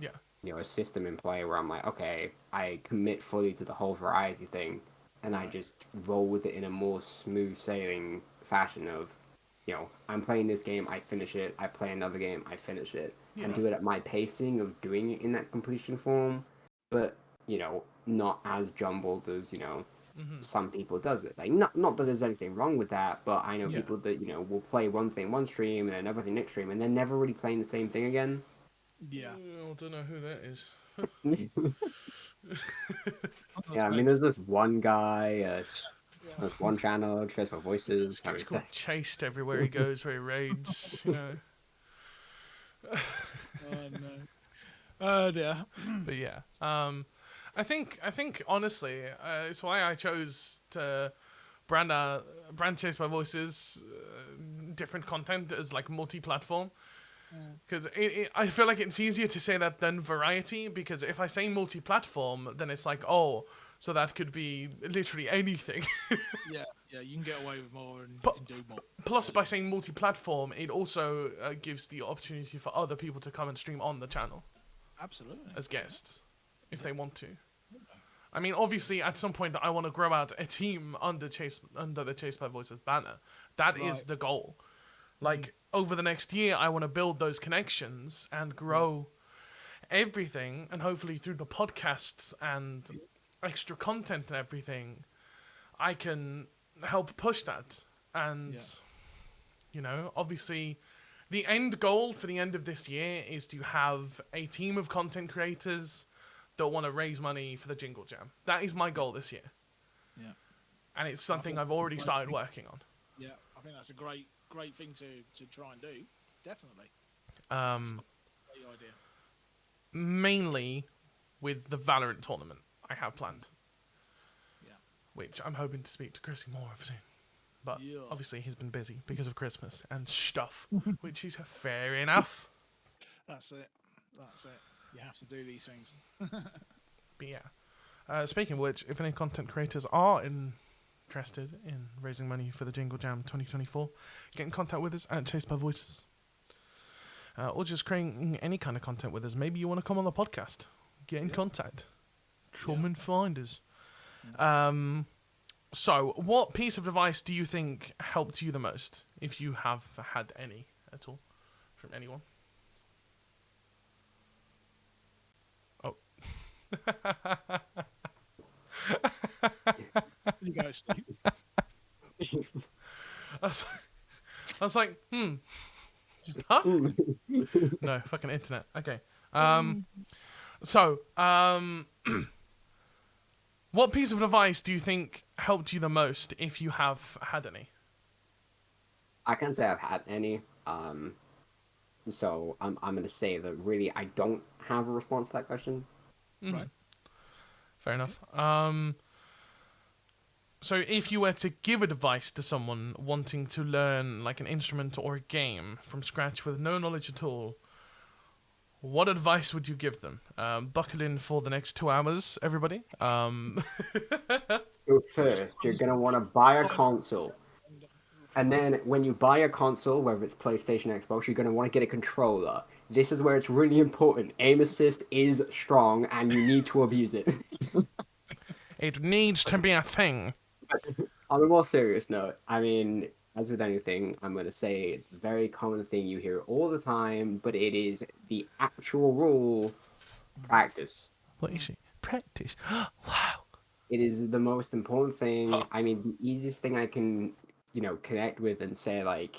a system in play where I'm like, okay, I commit fully to the whole variety thing, and I just roll with it in a more smooth sailing fashion of, I'm playing this game, I finish it, I play another game, I finish it, and do it at my pacing of doing it in that completion form, but not as jumbled as, some people does it. Like, not that there's anything wrong with that, but I know people that, will play one thing one stream and another thing next stream, and they're never really playing the same thing again. Yeah. I don't know who that is. Yeah, I mean, there's this one guy, there's one channel, Chased by Voices. It's called Chased everywhere he goes, where he raids, Oh, no. Oh, dear. But yeah, I think honestly, it's why I chose to brand Chased by Voices different content as like multi-platform, because I feel like it's easier to say that than variety, because if I say multi-platform, then it's like, oh, so that could be literally anything. Yeah, you can get away with more and do more. Plus, by saying multi-platform, it also gives the opportunity for other people to come and stream on the channel. Absolutely. As guests, if they want to. I mean, obviously, at some point, I want to grow out a team under the Chased by Voices banner. That is the goal. Like, over the next year, I want to build those connections and grow everything, and hopefully through the podcasts and extra content and everything, I can help push that. And, obviously, the end goal for the end of this year is to have a team of content creators that want to raise money for the Jingle Jam. That is my goal this year. Yeah. And it's something I've already started working on. Yeah, I think that's a great thing to try and do. Definitely. Great idea. Mainly with the Valorant tournament I have planned. Yeah. Which I'm hoping to speak to Chrissy more of soon. But obviously he's been busy because of Christmas and stuff, which is fair enough. That's it. You have to do these things. But yeah. Speaking of which, if any content creators are interested in raising money for the Jingle Jam 2024, get in contact with us at Chased by Voices. Or just creating any kind of content with us. Maybe you want to come on the podcast. Get in contact. Come and find us. So, what piece of advice do you think helped you the most, if you have had any at all, from anyone? Oh. You go, Steve. I was like, huh? No, fucking internet. Okay. So, what piece of advice do you think helped you the most, if you have had any? I can't say I've had any. So I'm gonna say that really I don't have a response to that question. Right. Fair enough. So if you were to give advice to someone wanting to learn like an instrument or a game from scratch with no knowledge at all, what advice would you give them? Buckle in for the next 2 hours, everybody. So first, you're gonna want to buy a console. And then when you buy a console, whether it's PlayStation, Xbox, you're going to want to get a controller. This is where it's really important. Aim assist is strong and you need to abuse it. It needs to be a thing. On a more serious note, I mean, as with anything, I'm going to say the very common thing you hear all the time, but it is the actual rule: practice. What is it? Practice. Wow. It is the most important thing. I mean, the easiest thing I can, connect with and say, like,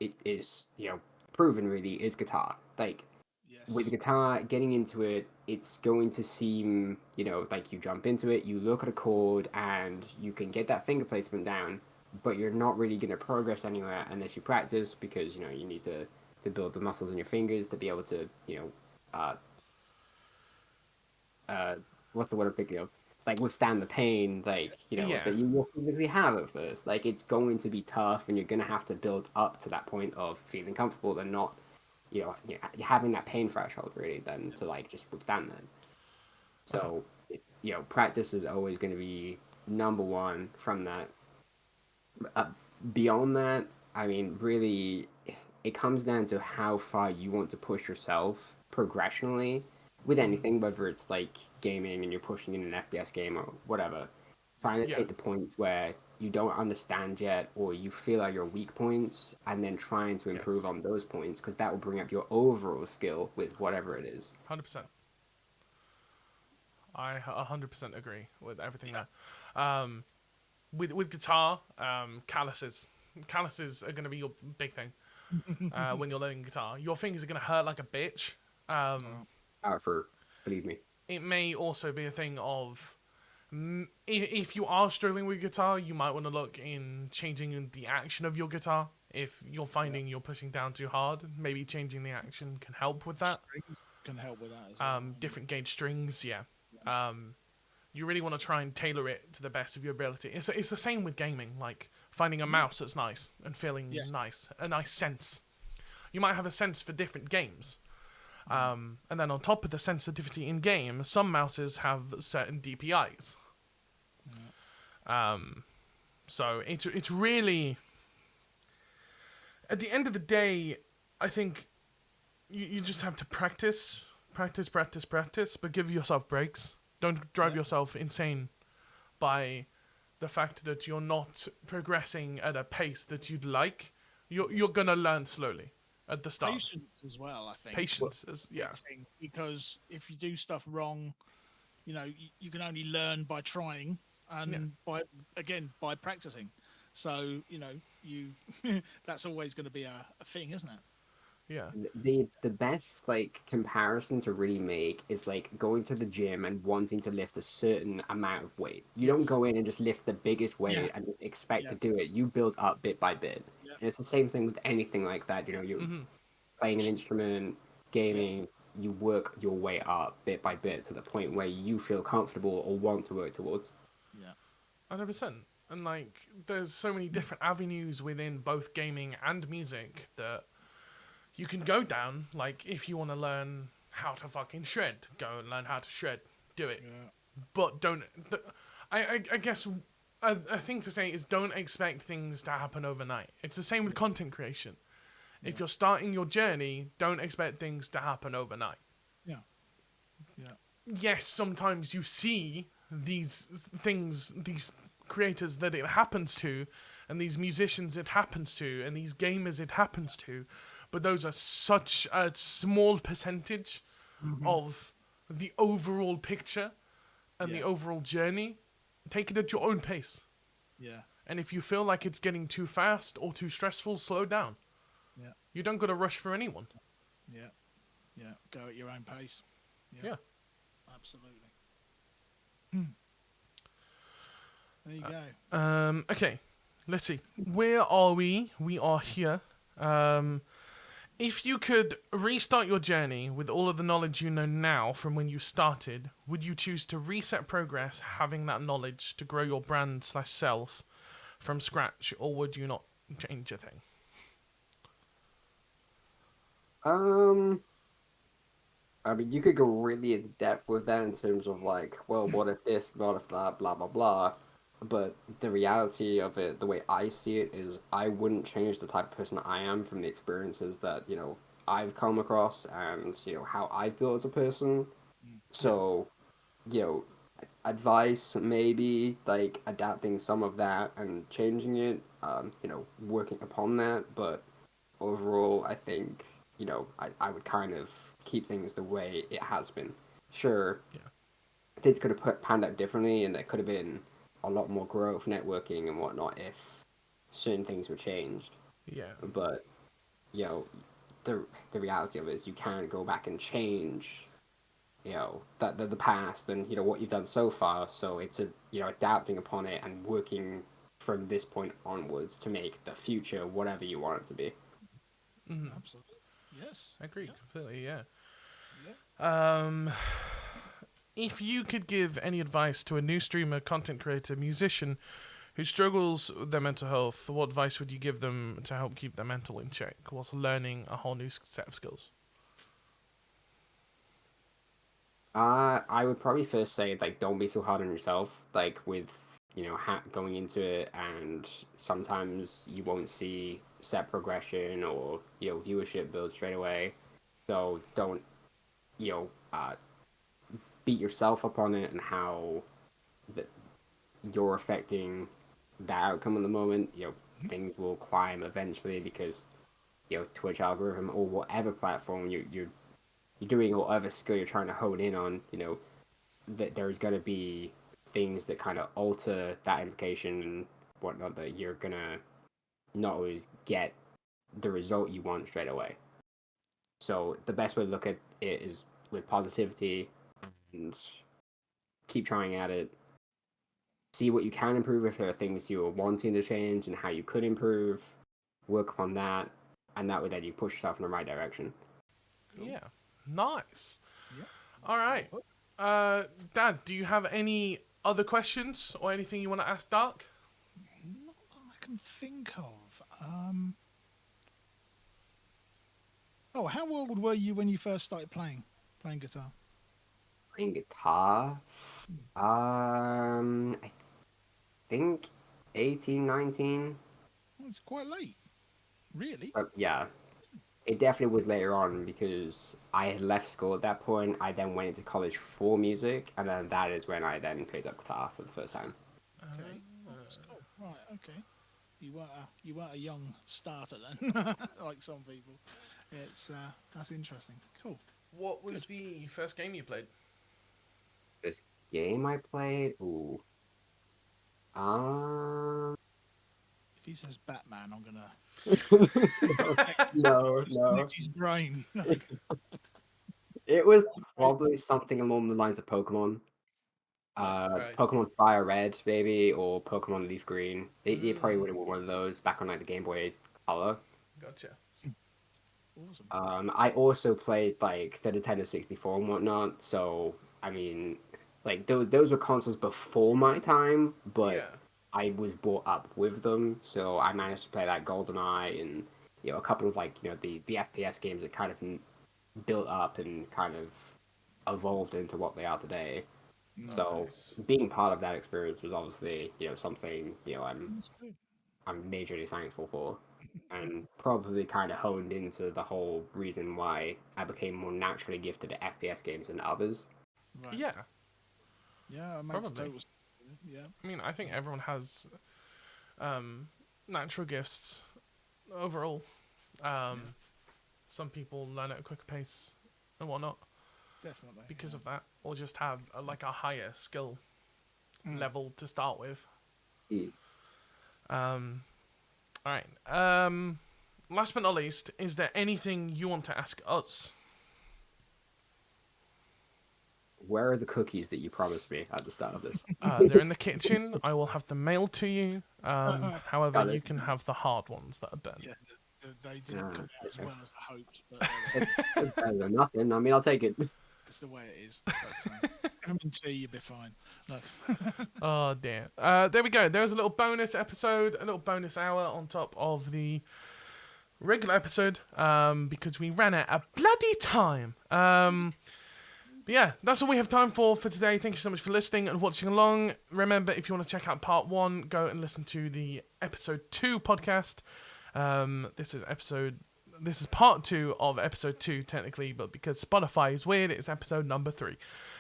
it is, proven really is guitar. Like, with Yes. guitar, getting into it, it's going to seem, like you jump into it, you look at a chord, and you can get that finger placement down, but you're not really going to progress anywhere unless you practice because, you need to build the muscles in your fingers to be able to, what's the word I'm thinking of? Like withstand the pain, like Yeah. that you will physically have at first. Like it's going to be tough, and you're going to have to build up to that point of feeling comfortable and not, having that pain threshold really. Then to like just withstand that. So, practice is always going to be number one from that. Uh, Beyond that, I mean, really, it comes down to how far you want to push yourself progressionally with anything, whether it's like gaming and you're pushing in an FPS game or whatever. Trying to Yeah. take the points where you don't understand yet or you feel are your weak points and then trying to improve Yes. on those points because that will bring up your overall skill with whatever it is. 100%. I 100% agree with everything there. With guitar, calluses are going to be your big thing when you're learning guitar. Your fingers are going to hurt like a bitch. Believe me. It may also be a thing of if you are struggling with guitar, you might want to look in changing the action of your guitar. If you're finding you're pushing down too hard, maybe changing the action can help with that. Strings can help with that as well. Different gauge strings, yeah. You really want to try and tailor it to the best of your ability. It's the same with gaming, like finding a mouse that's nice and feeling nice, a nice sense. You might have a sense for different games. And then on top of the sensitivity in game, some mouses have certain DPIs. So it's really, at the end of the day, I think you just have to practice, but give yourself breaks. Don't drive yourself insane by the fact that you're not progressing at a pace that you'd like. You're gonna learn slowly at the start. Patience as well, I think. Patience is Because if you do stuff wrong, you can only learn by trying and by practicing. So you that's always going to be a thing, isn't it? Yeah. The best like comparison to really make is like going to the gym and wanting to lift a certain amount of weight. You don't go in and just lift the biggest weight and just expect to do it. You build up bit by bit. And it's the same thing with anything like that. You're playing an instrument, gaming, you work your way up bit by bit to the point where you feel comfortable or want to work towards. Yeah. 100%. And like there's so many different avenues within both gaming and music that you can go down. Like, if you want to learn how to fucking shred, go and learn how to shred. Do it. Yeah. But don't... I guess a thing to say is don't expect things to happen overnight. It's the same with content creation. If you're starting your journey, don't expect things to happen overnight. Yeah. Yeah. Yes, sometimes you see these things, these creators that it happens to, and these musicians it happens to, and these gamers it happens to, but those are such a small percentage of the overall picture and the Yeah. overall journey. Take it at your own pace. Yeah. And if you feel like it's getting too fast or too stressful, slow down. Yeah. You don't got to rush for anyone. Yeah. Yeah. Go at your own pace. Yeah. Absolutely. There you go. Okay, let's see. Where are we? We are here. If you could restart your journey with all of the knowledge you know now from when you started, would you choose to reset progress, having that knowledge to grow your brand/self from scratch, or would you not change a thing? Um, I mean, you could go really in depth with that in terms of like, well, what if this, what if that, blah blah blah. But the reality of it, the way I see it, is I wouldn't change the type of person I am from the experiences that I've come across and how I've built as a person. So you know, advice maybe like adapting some of that and changing it, working upon that. But overall, I think I would kind of keep things the way it has been. Sure, Yeah. things could have panned out differently, and there could have been a lot more growth, networking, and whatnot if certain things were changed. Yeah. But you know, the reality of it is you can't go back and change that the past and what you've done so far. So it's adapting upon it and working from this point onwards to make the future whatever you want it to be. Absolutely. Yes. I agree Yeah. completely, yeah. Yeah. If you could give any advice to a new streamer, content creator, musician who struggles with their mental health, what advice would you give them to help keep their mental in check whilst learning a whole new set of skills? I would probably first say like don't be so hard on yourself. Like with going into it, and sometimes you won't see set progression or viewership build straight away. So don't you know beat yourself up on it and how that you're affecting that outcome in the moment. Things will climb eventually because Twitch algorithm or whatever platform you're doing or whatever skill you're trying to hone in on. That there's going to be things that kind of alter that implication and whatnot, that you're going to not always get the result you want straight away. So the best way to look at it is with positivity and keep trying at it. See what you can improve if there are things you're wanting to change and how you could improve. Work upon that, and that way then you push yourself in the right direction. Cool. Yeah. Nice. Yeah. All right. Dad, do you have any other questions or anything you want to ask Dark? Not that I can think of. Oh, how old were you when you first started playing guitar? Playing guitar, I think 18, 19. Oh, it's quite late. Really? But yeah, it definitely was later on because I had left school at that point. I then went into college for music, and then that is when I then picked up guitar for the first time. Okay. Oh, that's cool. Right. Okay. You weren't a young starter then, like some people. It's that's interesting. Cool. What was the first game you played? This game I played, ooh, um, If he says Batman, I'm gonna no. disconnect his brain. It was probably something along the lines of Pokemon. Right. Pokemon Fire Red, maybe, or Pokemon Leaf Green. It probably would have been one of those back on like the Game Boy Color. Gotcha. Awesome. I also played like the Nintendo 64 and whatnot. So I mean, like those were consoles before my time, but Yeah. I was brought up with them, so I managed to play like GoldenEye and a couple of like the FPS games that kind of built up and kind of evolved into what they are today. So Nice. being part of that experience was obviously something That's good. I'm majorly thankful for, and probably kind of honed into the whole reason why I became more naturally gifted at FPS games than others. Right. Yeah. Yeah, it makes Probably. total sense. Yeah. I mean, I think everyone has natural gifts overall. Some people learn at a quicker pace and whatnot Definitely. because of that, or just have like a higher skill Mm. level to start with. Mm. All right. Last but not least, is there anything you want to ask us? Where are the cookies that you promised me at the start of this? They're in the kitchen. I will have them mailed to you. However, Got it. you can have the hard ones that are burnt. Yeah, they didn't come out as Okay. well as I hoped, but It's better than nothing. I mean, I'll take it. it's the way it is. But, come in tea, you'll be fine. No. Oh dear. There we go. There's a little bonus episode, a little bonus hour on top of the regular episode. Because we ran out of bloody time. But yeah, that's all we have time for today. Thank you so much for listening and watching along. Remember, if you want to check out part 1, go and listen to the episode 2 podcast. This is part 2 of episode 2 technically, but because Spotify is weird, it's episode number 3.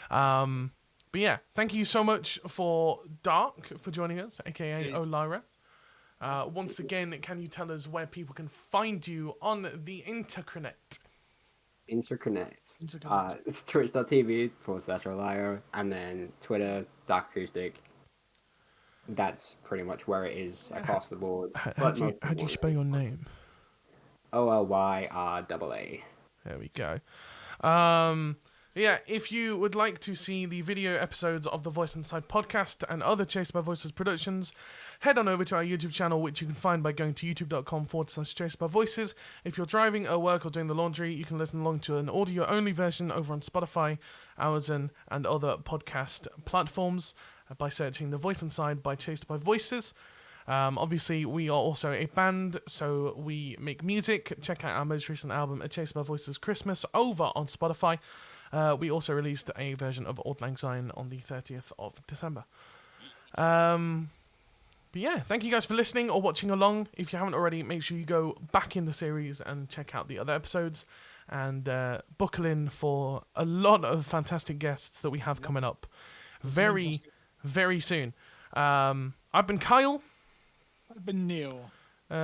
But yeah, thank you so much for Dark for joining us, aka oLyraa. Once again, can you tell us where people can find you on the internet? Interconnect. Interconnect. Twitch.tv/oLyraa, and then Twitter, Dark Acoustic. That's pretty much where it is across the board. How do you spell your name? oLyraa. There we go. Yeah, if you would like to see the video episodes of the Voice Inside podcast and other Chased by Voices productions, head on over to our YouTube channel, which you can find by going to youtube.com/Chased by Voices. If you're driving at work or doing the laundry, you can listen along to an audio-only version over on Spotify, Amazon, and other podcast platforms by searching The Voice Inside by Chased by Voices. Obviously, we are also a band, so we make music. Check out our most recent album, A Chased by Voices Christmas, over on Spotify. We also released a version of Auld Lang Syne on the 30th of December. But yeah, thank you guys for listening or watching along. If you haven't already, make sure you go back in the series and check out the other episodes and buckle in for a lot of fantastic guests that we have coming up very, very soon. I've been Kyle. I've been Neil.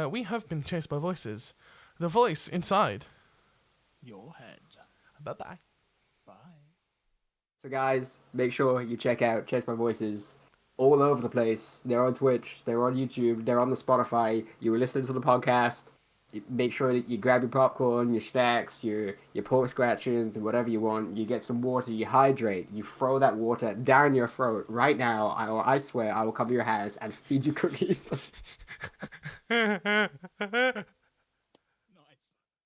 We have been Chased by Voices, the voice inside Your head. Bye-bye. Bye. So guys, make sure you check out Chase My Voices all over the place. They're on Twitch, they're on YouTube, they're on the Spotify. You were listening to the podcast. Make sure that you grab your popcorn, your snacks, your pork scratchings, and whatever you want. You get some water, you hydrate, you throw that water down your throat right now. I swear I will come to your house and feed you cookies.